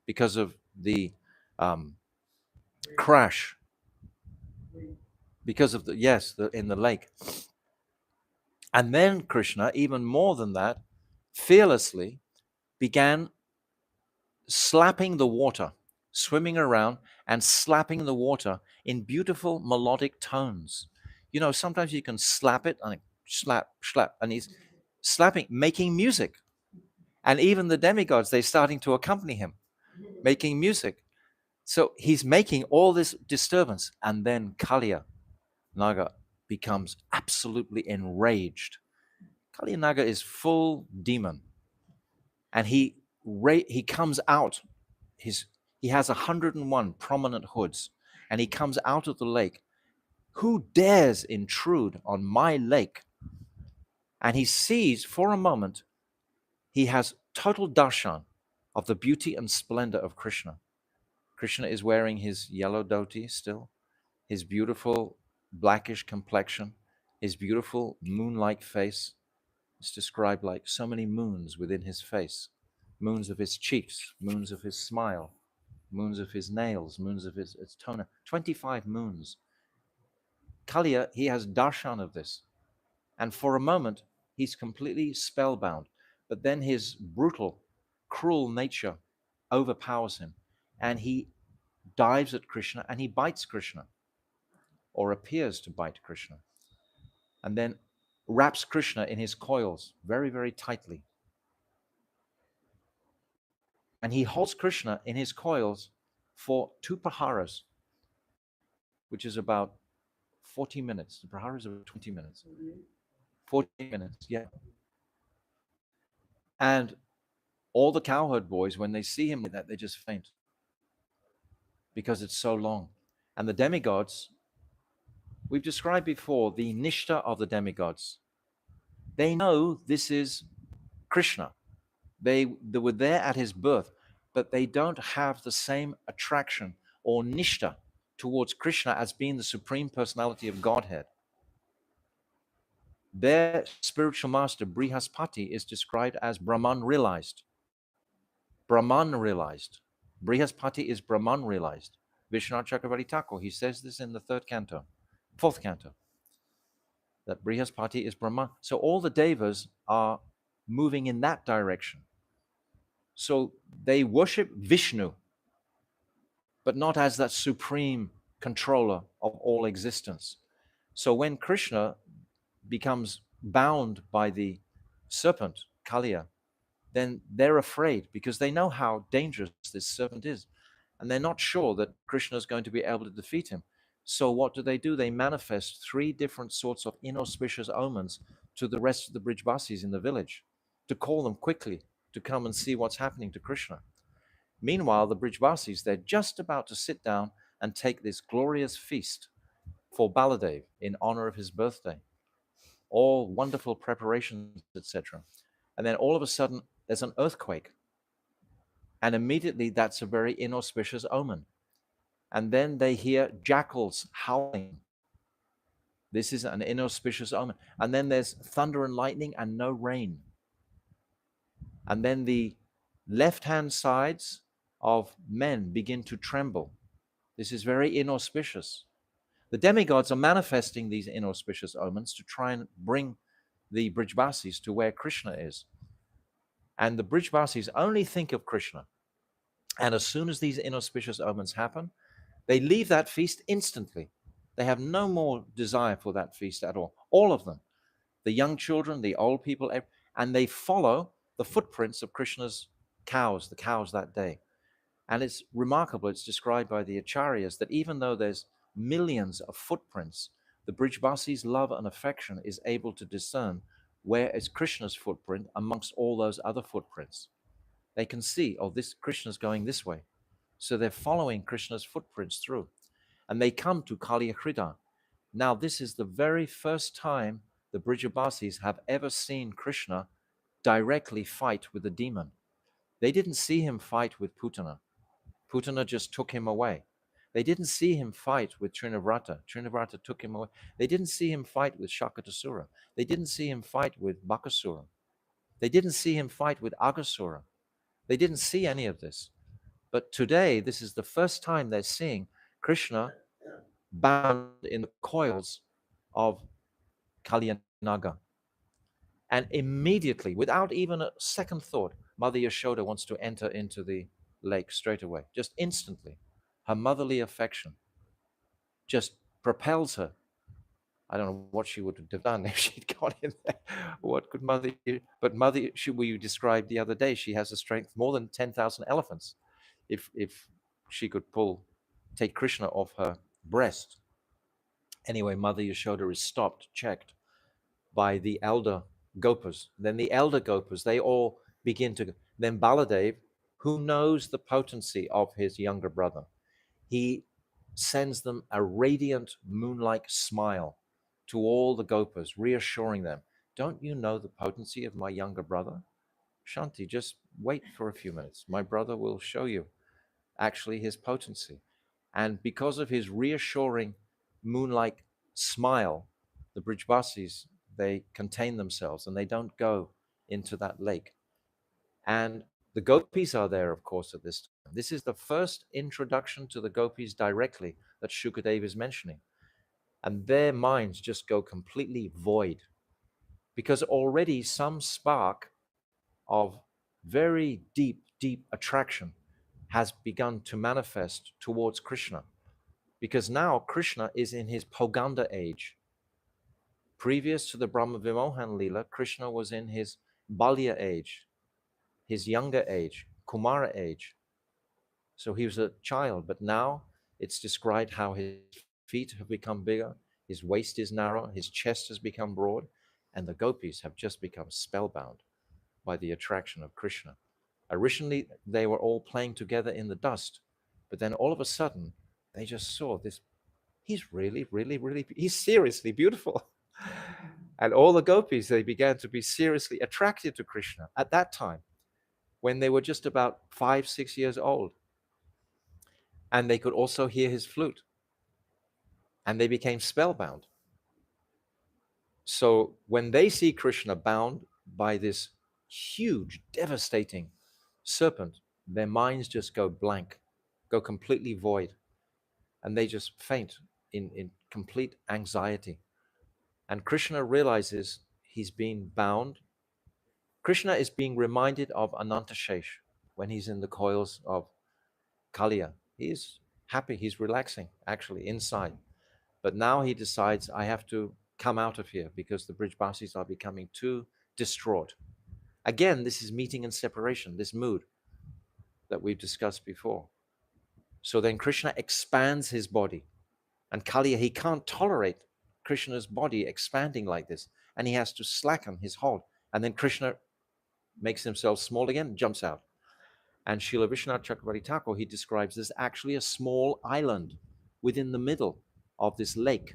because of the crash. Because of in the lake. And then Krishna, even more than that, fearlessly began slapping the water, swimming around and slapping the water in beautiful melodic tones. You know, sometimes you can slap it and slap, and he's slapping, making music. And even the demigods, they're starting to accompany him, making music. So he's making all this disturbance, and then Kalia Naga becomes absolutely enraged. Kalia Naga is full demon, and he comes out. He has 101 prominent hoods, and he comes out of the lake. Who dares intrude on my lake? And he sees for a moment, he has total darshan of the beauty and splendor of Krishna. Krishna is wearing his yellow dhoti still, his beautiful blackish complexion, his beautiful moon-like face. It's described like so many moons within his face, moons of his cheeks, moons of his smile, moons of his nails, moons of his toner, 25 moons. Kalia, he has darshan of this. And for a moment, he's completely spellbound. But then his brutal, cruel nature overpowers him. And he dives at Krishna and he bites Krishna, or appears to bite Krishna. And then wraps Krishna in his coils very, very tightly. And he holds Krishna in his coils for 2 praharas, which is about 40 minutes. The praharas are 20 minutes. 40 minutes, yeah. And all the cowherd boys, when they see him like that, they just faint because it's so long. And the demigods, we've described before the nishta of the demigods. They know this is Krishna. They were there at his birth, but they don't have the same attraction or nishta towards Krishna as being the supreme personality of Godhead. Their spiritual master, Brihaspati, is described as Brahman realized. Brahman realized. Brihaspati is Brahman realized. Vishwanath Chakravarti Thakur, he says this in the 4th canto, that Brihaspati is Brahman. So all the devas are moving in that direction. So they worship Vishnu, but not as that supreme controller of all existence. So when Krishna becomes bound by the serpent, Kalia, then they're afraid because they know how dangerous this serpent is. And they're not sure that Krishna is going to be able to defeat him. So what do? They manifest 3 different sorts of inauspicious omens to the rest of the Brijbasis in the village to call them quickly to come and see what's happening to Krishna. Meanwhile, the Brijbasis, they're just about to sit down and take this glorious feast for Baladev in honor of his birthday. All wonderful preparations, etc. And then all of a sudden, there's an earthquake. And immediately, that's a very inauspicious omen. And then they hear jackals howling. This is an inauspicious omen. And then there's thunder and lightning and no rain. And then the left-hand sides of men begin to tremble. This is very inauspicious. The demigods are manifesting these inauspicious omens to try and bring the Brijbasis to where Krishna is. And the Brijbasis only think of Krishna. And as soon as these inauspicious omens happen, they leave that feast instantly. They have no more desire for that feast at all. All of them, the young children, the old people, and they follow the footprints of Krishna's cows, the cows that day. And it's remarkable, it's described by the acharyas that even though there's millions of footprints, the Brijbasis' love and affection is able to discern where is Krishna's footprint amongst all those other footprints. They can see, oh, this Krishna's going this way. So they're following Krishna's footprints through. And they come to Kalia Krida. Now, this is the very first time the Brijbasis have ever seen Krishna directly fight with a demon. They didn't see him fight with Putana. Putana just took him away. They didn't see him fight with Trinavrata. Trinavrata took him away. They didn't see him fight with Shakatasura. They didn't see him fight with Bakasura. They didn't see him fight with Agasura. They didn't see any of this. But today, this is the first time they're seeing Krishna bound in the coils of Kalia Naga. And immediately, without even a second thought, Mother Yashoda wants to enter into the lake straight away, just instantly. Her motherly affection just propels her. I don't know what she would have done if she'd gone in there. What could Mother do? But Mother, we described the other day, she has a strength more than 10,000 elephants. If she could take Krishna off her breast. Anyway, Mother Yashoda is stopped, checked by the elder gopas. Then the elder gopas, they all begin to. Then Baladev, who knows the potency of his younger brother, he sends them a radiant moon-like smile to all the gopas, reassuring them, don't you know the potency of my younger brother? Shanti, just wait for a few minutes. My brother will show you actually his potency. And because of his reassuring moon-like smile, the Brijbasis, they contain themselves and they don't go into that lake. And the gopis are there, of course, at this time. This is the first introduction to the gopis directly that Shukadeva is mentioning. And their minds just go completely void because already some spark of very deep, deep attraction has begun to manifest towards Krishna. Because now Krishna is in his Poganda age. Previous to the Brahma Vimohan Leela, Krishna was in his Balya age, his younger age, Kumara age. So he was a child, but now it's described how his feet have become bigger, his waist is narrow, his chest has become broad, and the gopis have just become spellbound by the attraction of Krishna. Originally, they were all playing together in the dust, but then all of a sudden, they just saw this. He's really, really, really, he's seriously beautiful. And all the gopis, they began to be seriously attracted to Krishna at that time, when they were just about 5, 6 years old. And they could also hear his flute. And they became spellbound. So when they see Krishna bound by this huge, devastating serpent, their minds just go blank, go completely void. And they just faint in complete anxiety. And Krishna realizes he's been bound. Krishna is being reminded of Anantashesh when he's in the coils of Kalia. He's happy, he's relaxing actually inside. But now he decides, I have to come out of here because the Brijbasis are becoming too distraught. Again, this is meeting and separation, this mood that we've discussed before. So then Krishna expands his body. And Kalia, he can't tolerate Krishna's body expanding like this. And he has to slacken his hold. And then Krishna makes himself small again, jumps out. And Srila Vishwanath Chakravarti Thakur, he describes this actually a small island within the middle of this lake.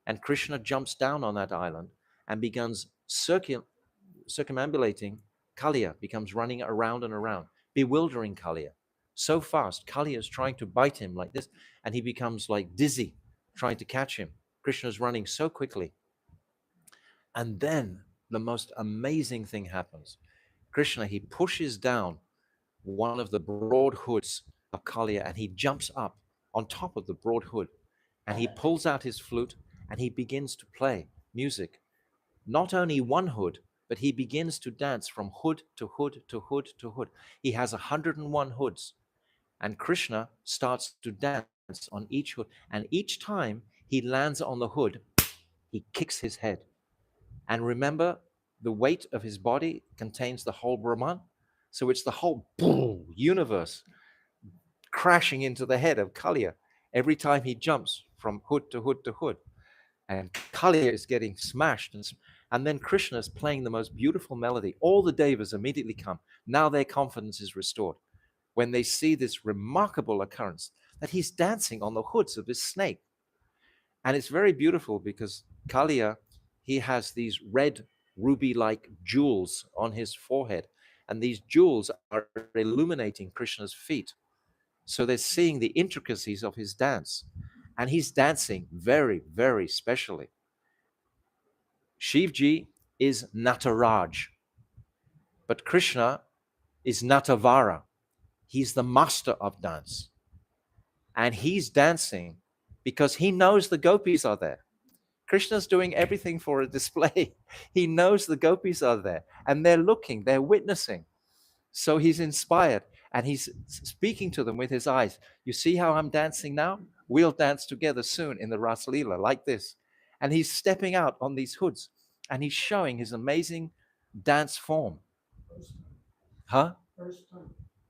And Krishna jumps down on that island and begins circumambulating Kalia, becomes running around and around, bewildering Kalia. So fast, Kalia is trying to bite him like this, and he becomes like dizzy, trying to catch him. Krishna's running so quickly. And then the most amazing thing happens. Krishna, he pushes down one of the broad hoods of Kalia and he jumps up on top of the broad hood and he pulls out his flute and he begins to play music. Not only one hood, but he begins to dance from hood to hood to hood to hood. He has 101 hoods. And Krishna starts to dance on each hood. And each time he lands on the hood, he kicks his head. And remember, the weight of his body contains the whole Brahman. So it's the whole universe crashing into the head of Kalia every time he jumps from hood to hood to hood. And Kalia is getting smashed. And then Krishna is playing the most beautiful melody. All the devas immediately come. Now their confidence is restored when they see this remarkable occurrence that he's dancing on the hoods of this snake. And it's very beautiful because Kalia, he has these red ruby-like jewels on his forehead. And these jewels are illuminating Krishna's feet. So they're seeing the intricacies of his dance. And he's dancing very, very specially. Shivji is Nataraj. But Krishna is Natavara. He's the master of dance. And he's dancing because he knows the gopis are there. Krishna's doing everything for a display. He knows the gopis are there and they're looking, they're witnessing. So he's inspired and he's speaking to them with his eyes. You see how I'm dancing now? We'll dance together soon in the Ras Leela like this. And he's stepping out on these hoods and he's showing his amazing dance form.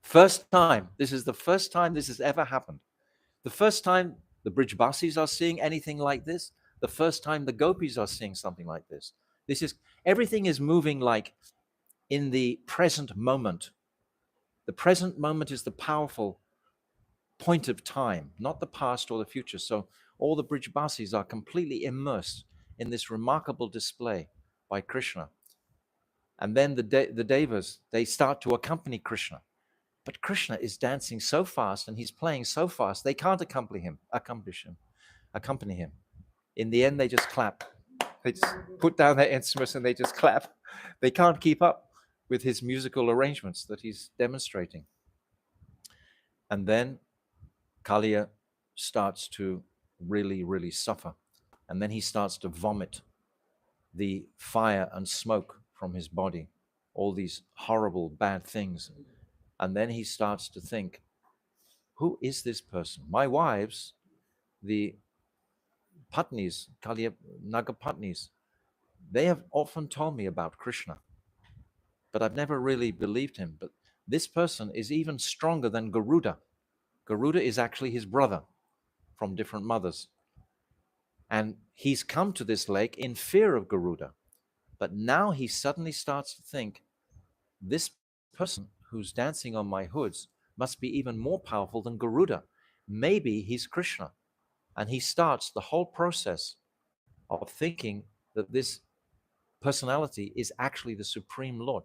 First time. This is the first time this has ever happened. The first time the Brijbasis are seeing anything like this. The first time the gopis are seeing something like this. Everything is moving like in the present moment. The present moment is the powerful point of time, not the past or the future. So all the Brijbasis are completely immersed in this remarkable display by Krishna. And then the Devas, they start to accompany Krishna. But Krishna is dancing so fast and he's playing so fast, they can't accompany him. In the end, they just clap. They just put down their instruments and they just clap. They can't keep up with his musical arrangements that he's demonstrating. And then Kalia starts to really, really suffer. And then he starts to vomit the fire and smoke from his body, all these horrible, bad things. And then he starts to think, who is this person? My wives, the Patnis, Kalia Naga Patnis, they have often told me about Krishna, but I've never really believed him. But this person is even stronger than Garuda. Garuda is actually his brother from different mothers. And he's come to this lake in fear of Garuda. But now he suddenly starts to think, this person who's dancing on my hoods must be even more powerful than Garuda. Maybe he's Krishna. And he starts the whole process of thinking that this personality is actually the Supreme Lord.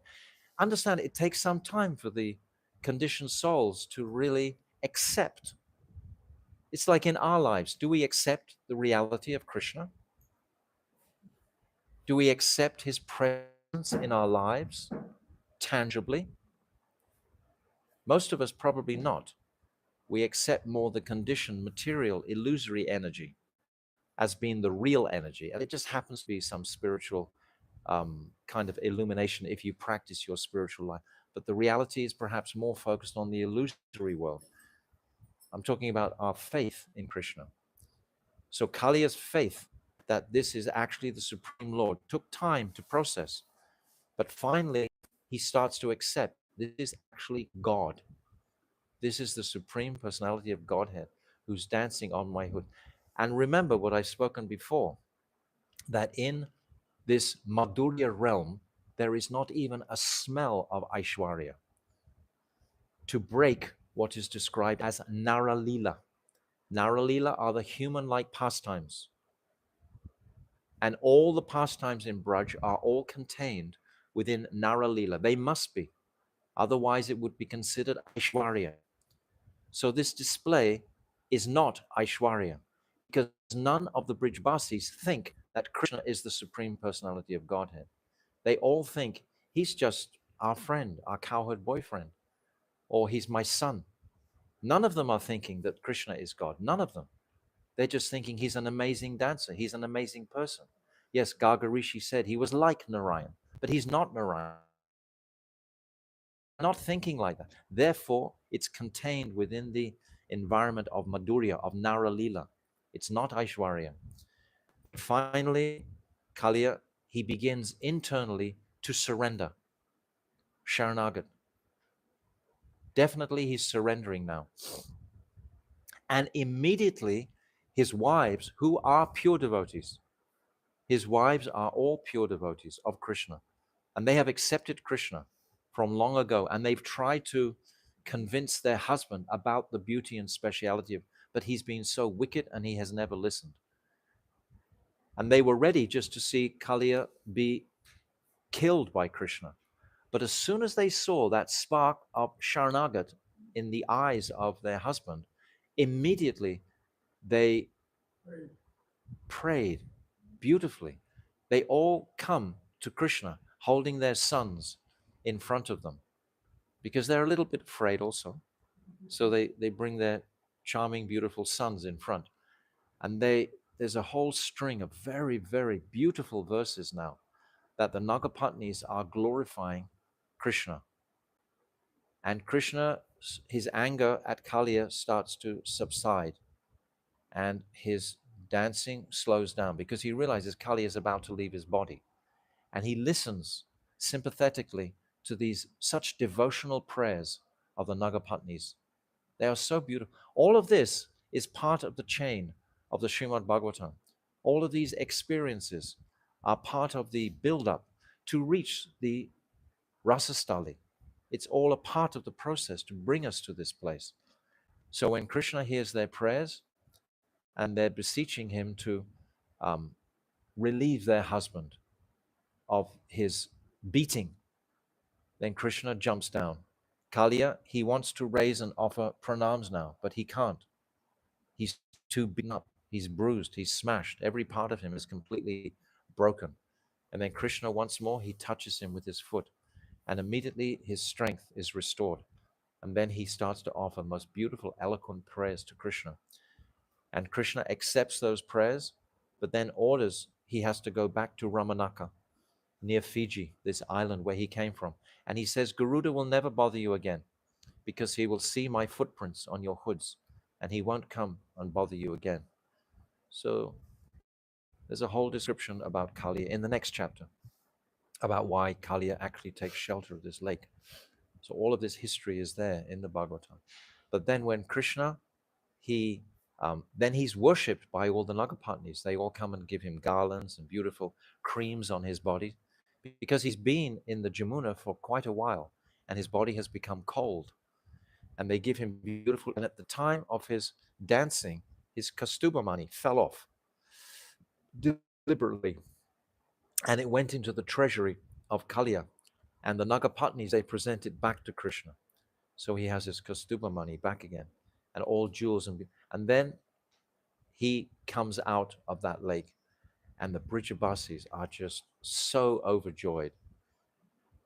Understand, it takes some time for the conditioned souls to really accept. It's like in our lives. Do we accept the reality of Krishna? Do we accept his presence in our lives tangibly? Most of us probably not. We accept more the conditioned, material, illusory energy as being the real energy. And it just happens to be some spiritual kind of illumination if you practice your spiritual life. But the reality is perhaps more focused on the illusory world. I'm talking about our faith in Krishna. So Kalia's faith that this is actually the Supreme Lord took time to process. But finally, he starts to accept this is actually God. This is the Supreme Personality of Godhead who's dancing on my hood. And remember what I've spoken before, that in this Madhurya realm, there is not even a smell of Aishwarya to break what is described as Naralila. Naralila are the human-like pastimes. And all the pastimes in Braj are all contained within Naralila. They must be. Otherwise, it would be considered Aishwarya. So this display is not Aishwarya, because none of the Brijbasis think that Krishna is the Supreme Personality of Godhead. They all think he's just our friend, our cowherd boyfriend, or he's my son. None of them are thinking that Krishna is God. None of them. They're just thinking he's an amazing dancer. He's an amazing person. Yes, Gargarishi said he was like Narayan, but he's not Narayan. Not thinking like that. Therefore, it's contained within the environment of Madhurya, of Naralila. It's not Aishwarya. Finally, Kalia, he begins internally to surrender. Sharanagat. Definitely he's surrendering now. And immediately his wives, who are pure devotees, his wives are all pure devotees of Krishna. And they have accepted Krishna from long ago. And they've tried to convince their husband about the beauty and speciality of, but he's been so wicked and he has never listened. And they were ready just to see Kalia be killed by Krishna. But as soon as they saw that spark of Sharanagat in the eyes of their husband, immediately they prayed beautifully. They all come to Krishna holding their sons in front of them because they're a little bit afraid also. So they bring their charming, beautiful sons in front. And there's a whole string of very, very beautiful verses now that the Nagapatnis are glorifying Krishna. And Krishna, his anger at Kalia starts to subside. And his dancing slows down because he realizes Kalia is about to leave his body. And he listens sympathetically to these such devotional prayers of the Nagapatnis. They are so beautiful. All of this is part of the chain of the Srimad Bhagavatam. All of these experiences are part of the build-up to reach the Rasastali. It's all a part of the process to bring us to this place. So when Krishna hears their prayers and they're beseeching him to um, relieve their husband of his beating, then Krishna jumps down. Kalia, he wants to raise and offer pranams now, but he can't. He's too beaten up. He's bruised. He's smashed. Every part of him is completely broken. And then Krishna once more, he touches him with his foot, and immediately his strength is restored. And then he starts to offer most beautiful, eloquent prayers to Krishna. And Krishna accepts those prayers, but then orders he has to go back to Ramanaka, near Fiji, this island where he came from. And he says, Garuda will never bother you again because he will see my footprints on your hoods and he won't come and bother you again. So there's a whole description about Kalia in the next chapter, about why Kalia actually takes shelter of this lake. So all of this history is there in the Bhagavatam. But then when Krishna, then he's worshipped by all the Nagapatnis. They all come and give him garlands and beautiful creams on his body because he's been in the Jamuna for quite a while and his body has become cold. And they give him beautiful, and at the time of his dancing, his Kastubamani fell off deliberately and it went into the treasury of Kalia. And the Nagapatnis, they present it back to Krishna. So he has his Kastubamani back again and all jewels. And then he comes out of that lake and the Brijabasis are just so overjoyed.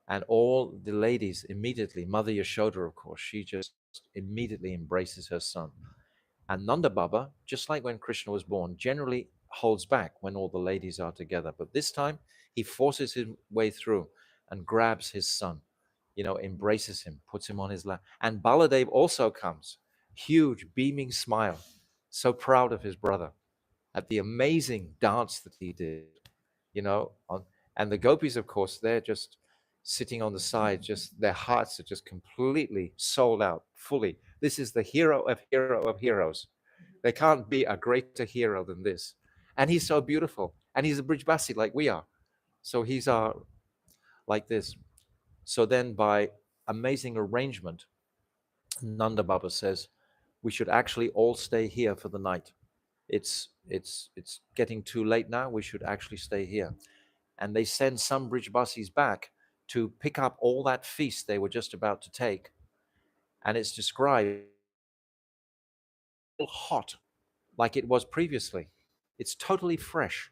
And all the ladies immediately, Mother Yashoda, of course, she just immediately embraces her son. And Nanda Baba, just like when Krishna was born, generally holds back when all the ladies are together. But this time, he forces his way through and grabs his son, embraces him, puts him on his lap. And Baladev also comes, huge, beaming smile, so proud of his brother at the amazing dance that he did, and the gopis, of course, they're just sitting on the side, just their hearts are just completely sold out fully. This is the hero of heroes. There can't be a greater hero than this. And he's so beautiful. And he's a Brijbasi like we are. So he's like this. So then by amazing arrangement, Nanda Baba says, we should actually all stay here for the night. It's getting too late now. We should actually stay here. And they send some Brijbasis back to pick up all that feast they were just about to take. And it's described hot like it was previously. It's totally fresh.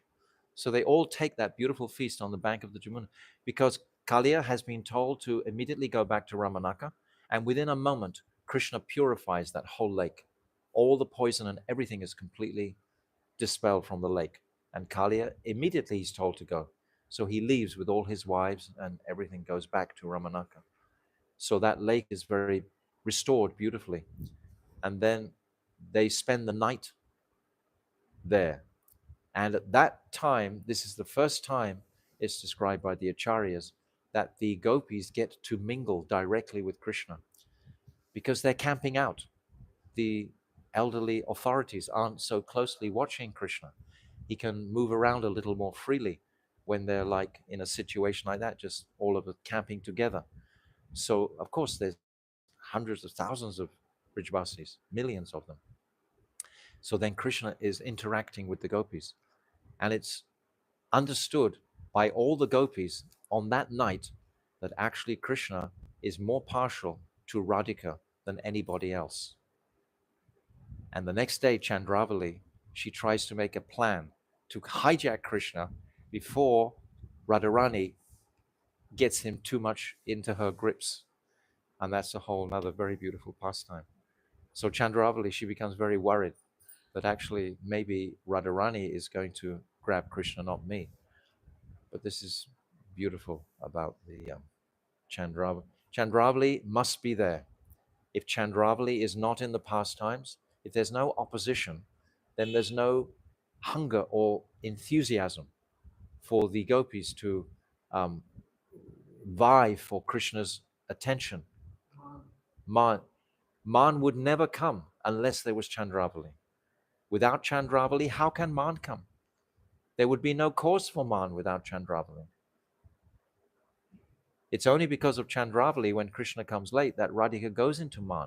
So they all take that beautiful feast on the bank of the Jamuna because Kalia has been told to immediately go back to Ramanaka. And within a moment, Krishna purifies that whole lake. All the poison and everything is completely dispelled from the lake. And Kalia, immediately he's told to go. So he leaves with all his wives and everything goes back to Ramanaka. So that lake is very restored beautifully. And then they spend the night there. And at that time, this is the first time it's described by the Acharyas that the gopis get to mingle directly with Krishna because they're camping out. The elderly authorities aren't so closely watching Krishna. He can move around a little more freely when they're like in a situation like that, just all of it camping together. So, of course, there's hundreds of thousands of Brijbasis, millions of them. So then Krishna is interacting with the gopis. And it's understood by all the gopis on that night that actually Krishna is more partial to Radhika than anybody else. And the next day, Chandravali, she tries to make a plan to hijack Krishna before Radharani gets him too much into her grips. And that's a whole other very beautiful pastime. So Chandravali, she becomes very worried that actually maybe Radharani is going to grab Krishna, not me. But this is beautiful about the Chandravali. Chandravali must be there. If Chandravali is not in the pastimes, if there's no opposition, then there's no hunger or enthusiasm for the gopis to um, vie for Krishna's attention. Man would never come unless there was Chandravali. Without Chandravali, how can Man come? There would be no cause for Man without Chandravali. It's only because of Chandravali, when Krishna comes late, that Radhika goes into Man.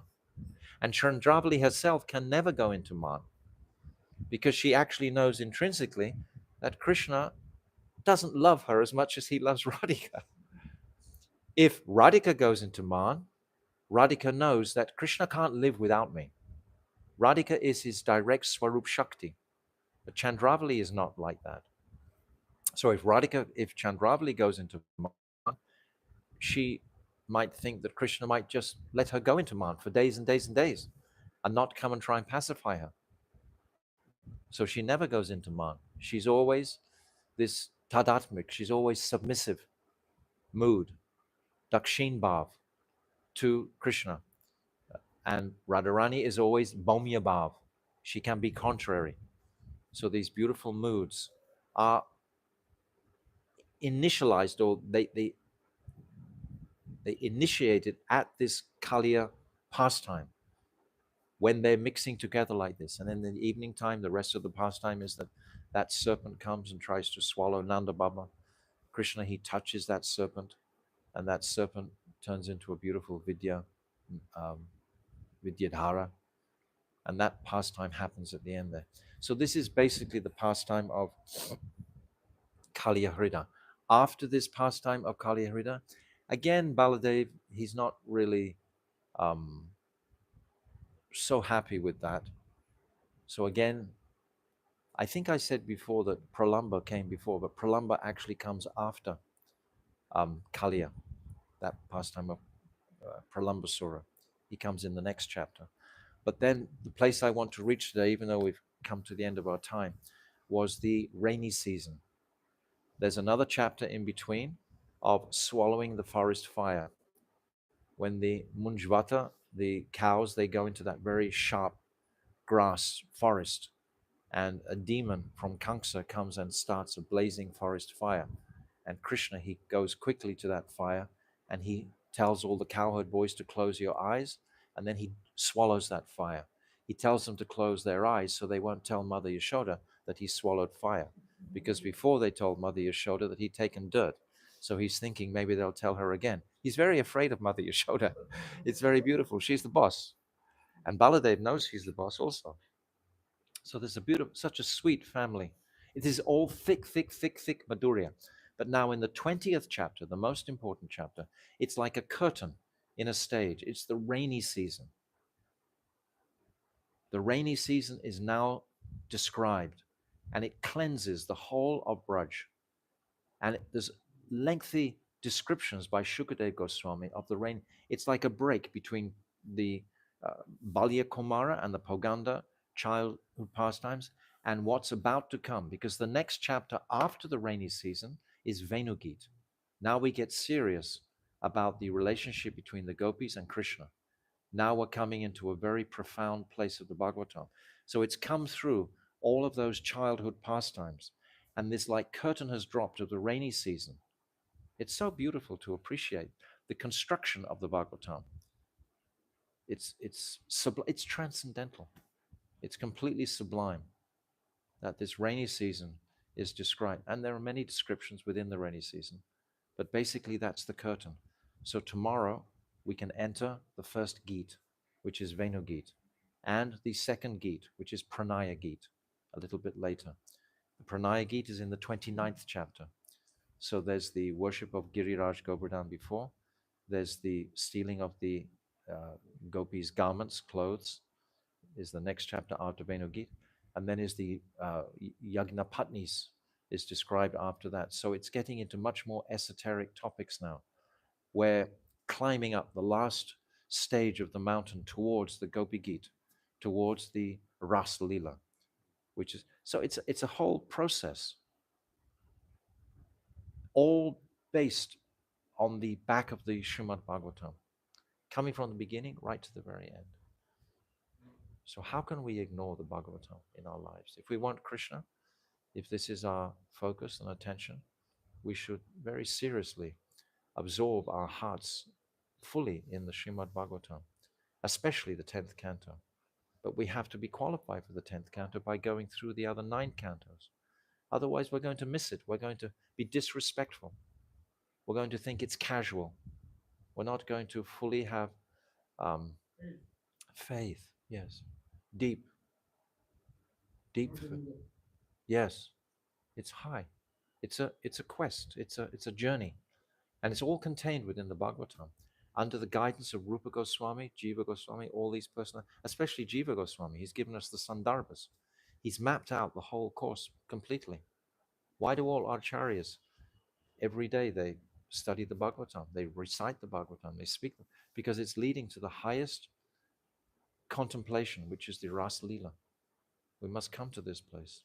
And Chandravali herself can never go into Man, because she actually knows intrinsically that Krishna doesn't love her as much as he loves Radhika. If Radhika goes into Man, Radhika knows that Krishna can't live without me. Radhika is his direct Swarup Shakti. But Chandravali is not like that. So if Chandravali goes into Man, she might think that Krishna might just let her go into Man for days and days and days and not come and try and pacify her. So she never goes into Man. She's always this tadatmik, she's always submissive mood, dakshin bhav to Krishna. And Radharani is always Bhaumya Bhav. She can be contrary. So these beautiful moods are initialized, or they initiated at this Kalia pastime when they're mixing together like this. And then in the evening time, the rest of the pastime is that serpent comes and tries to swallow Nanda Baba. Krishna, he touches that serpent, and that serpent turns into a beautiful Vidyadhara. And that pastime happens at the end there. So this is basically the pastime of Kalia Hrida. After this pastime of Kalia Hrida, again, Baladev, he's not really so happy with that. So again, I think I said before that Pralamba came before, but Pralamba actually comes after Kalia, that pastime of Pralambasura. He comes in the next chapter. But then the place I want to reach today, even though we've come to the end of our time, was the rainy season. There's another chapter in between of swallowing the forest fire. When the Munjvata, the cows, they go into that very sharp grass forest, and a demon from Kamsa comes and starts a blazing forest fire. And Krishna, he goes quickly to that fire, and he tells all the cowherd boys to close your eyes, and then he swallows that fire. He tells them to close their eyes so they won't tell Mother Yashoda that he swallowed fire, because before they told Mother Yashoda that he'd taken dirt. So he's thinking maybe they'll tell her again. He's very afraid of Mother Yashoda. It's very beautiful. She's the boss. And Baladev knows he's the boss also. So there's such a sweet family. It is all thick, thick, thick, thick Madhurya. But now in the 20th chapter, the most important chapter, it's like a curtain in a stage. It's the rainy season. The rainy season is now described, and it cleanses the whole of Braj. And there's lengthy descriptions by Shukadev Goswami of the rain. It's like a break between the Balya Kumara and the Poganda childhood pastimes and what's about to come, because the next chapter after the rainy season is Venugit. Now we get serious about the relationship between the gopis and Krishna. Now we're coming into a very profound place of the Bhagavatam. So it's come through all of those childhood pastimes, and this like curtain has dropped of the rainy season. It's so beautiful to appreciate the construction of the Bhagavatam. It's transcendental. It's completely sublime that this rainy season is described. And there are many descriptions within the rainy season, but basically that's the curtain. So tomorrow we can enter the first Geet, which is Venugit, and the second Geet, which is Pranaya Geet, a little bit later. The Pranaya Geet is in the 29th chapter. So there's the worship of Giriraj Govardhan before, there's the stealing of the gopis' garments, clothes, is the next chapter after Venugit, and then is the Yagna Patnis is described after that. So it's getting into much more esoteric topics now. We're climbing up the last stage of the mountain towards the Gopi Gita, towards the Ras Lila, which is, so it's a whole process, all based on the back of the Srimad Bhagavatam, coming from the beginning right to the very end. So how can we ignore the Bhagavatam in our lives? If we want Krishna, if this is our focus and attention, we should very seriously absorb our hearts fully in the Srimad Bhagavatam, especially the 10th canto. But we have to be qualified for the 10th canto by going through the other 9 cantos. Otherwise, we're going to miss it. We're going to be disrespectful. We're going to think it's casual. We're not going to fully have um, faith. Yes, deep, deep. Yes, it's high. It's a quest. It's a journey, and it's all contained within the Bhagavatam, under the guidance of Rupa Goswami, Jiva Goswami, all these personal, especially Jiva Goswami. He's given us the Sandarbhas. He's mapped out the whole course completely. Why do all acharyas every day they study the Bhagavatam, they recite the Bhagavatam, they speak them, because it's leading to the highest contemplation, which is the Rasa Leela. We must come to this place.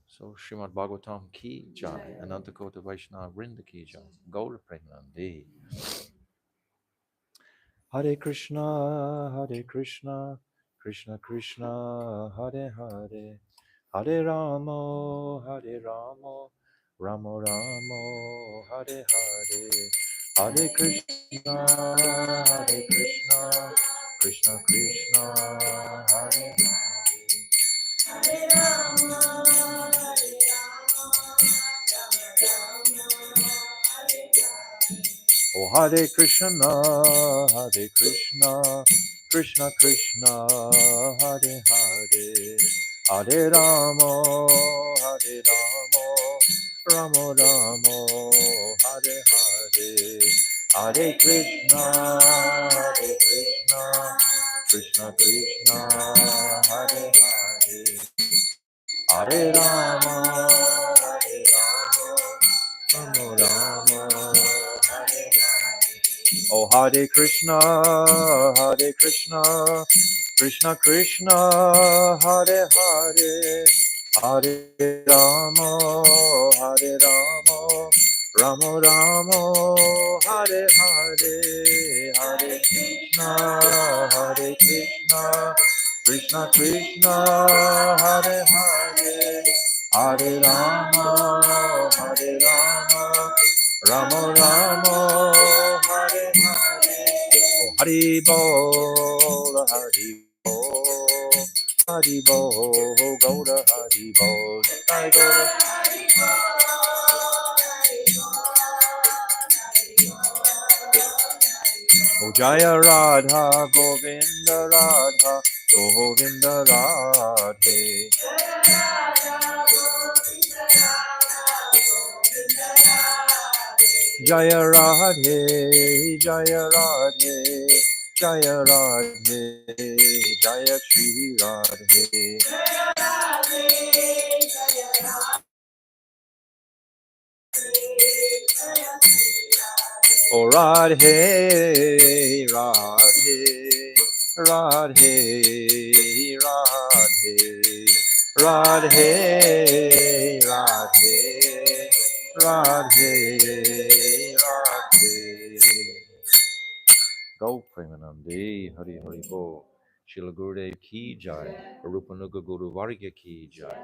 So Srimad Bhagavatam ki jai, Ananta Kota Vaishnava Vrinda ki jai, Gaura Premanandi. Hare Krishna, Krishna Krishna, Hare Hare, Hare Rama, Rama Rama, Hare Hare, Hare Krishna, Krishna Krishna, Hare Oh Hare Krishna, Krishna Krishna, Hare Hare, Hare Rama, Rama Rama, Hare Hare, Hare Krishna, Krishna Krishna, Hare Hare, Hare Rama, Rama Rama, Hare Hare. Oh Hare Krishna, Krishna Krishna, Hare Hare, Hare Rama, Rama Rama, Hare Hare, Hare Krishna, Krishna Krishna, Hare Hare, Hare Rama, Rama Rama, Hare Hare. Oh, Hari Bol, Hari Bol, Hari Bol, Gaura Hari Bol, Jai Gaura. Oh, Jaya Radha, Govinda Radha, Govinda Radhe. Jaya Radhe, Jaya Radhe, Jaya Radhe, Jaya Shri Radhe. Oh Radhe, Radhe, Radhe, Radhe, Radhe, Radhe, Radhe, Radhe. Go Premanandi, Hari Hari Bo, Shila Gurudev Ki Jai, Rupanuga Guru Varga Ki Jai,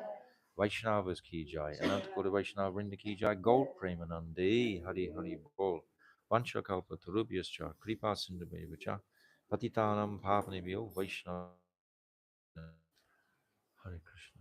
Vaishnavas Ki Jai, Anantakota Vaishnava Vrinda Ki Jai, Gold Premanandi, Hari Hari Bo, Vanchakalpa Tarubhyascha, Kripa Sindhubevacha, Patitanam Pavanebhyo, Vaishnava. Hare Krishna.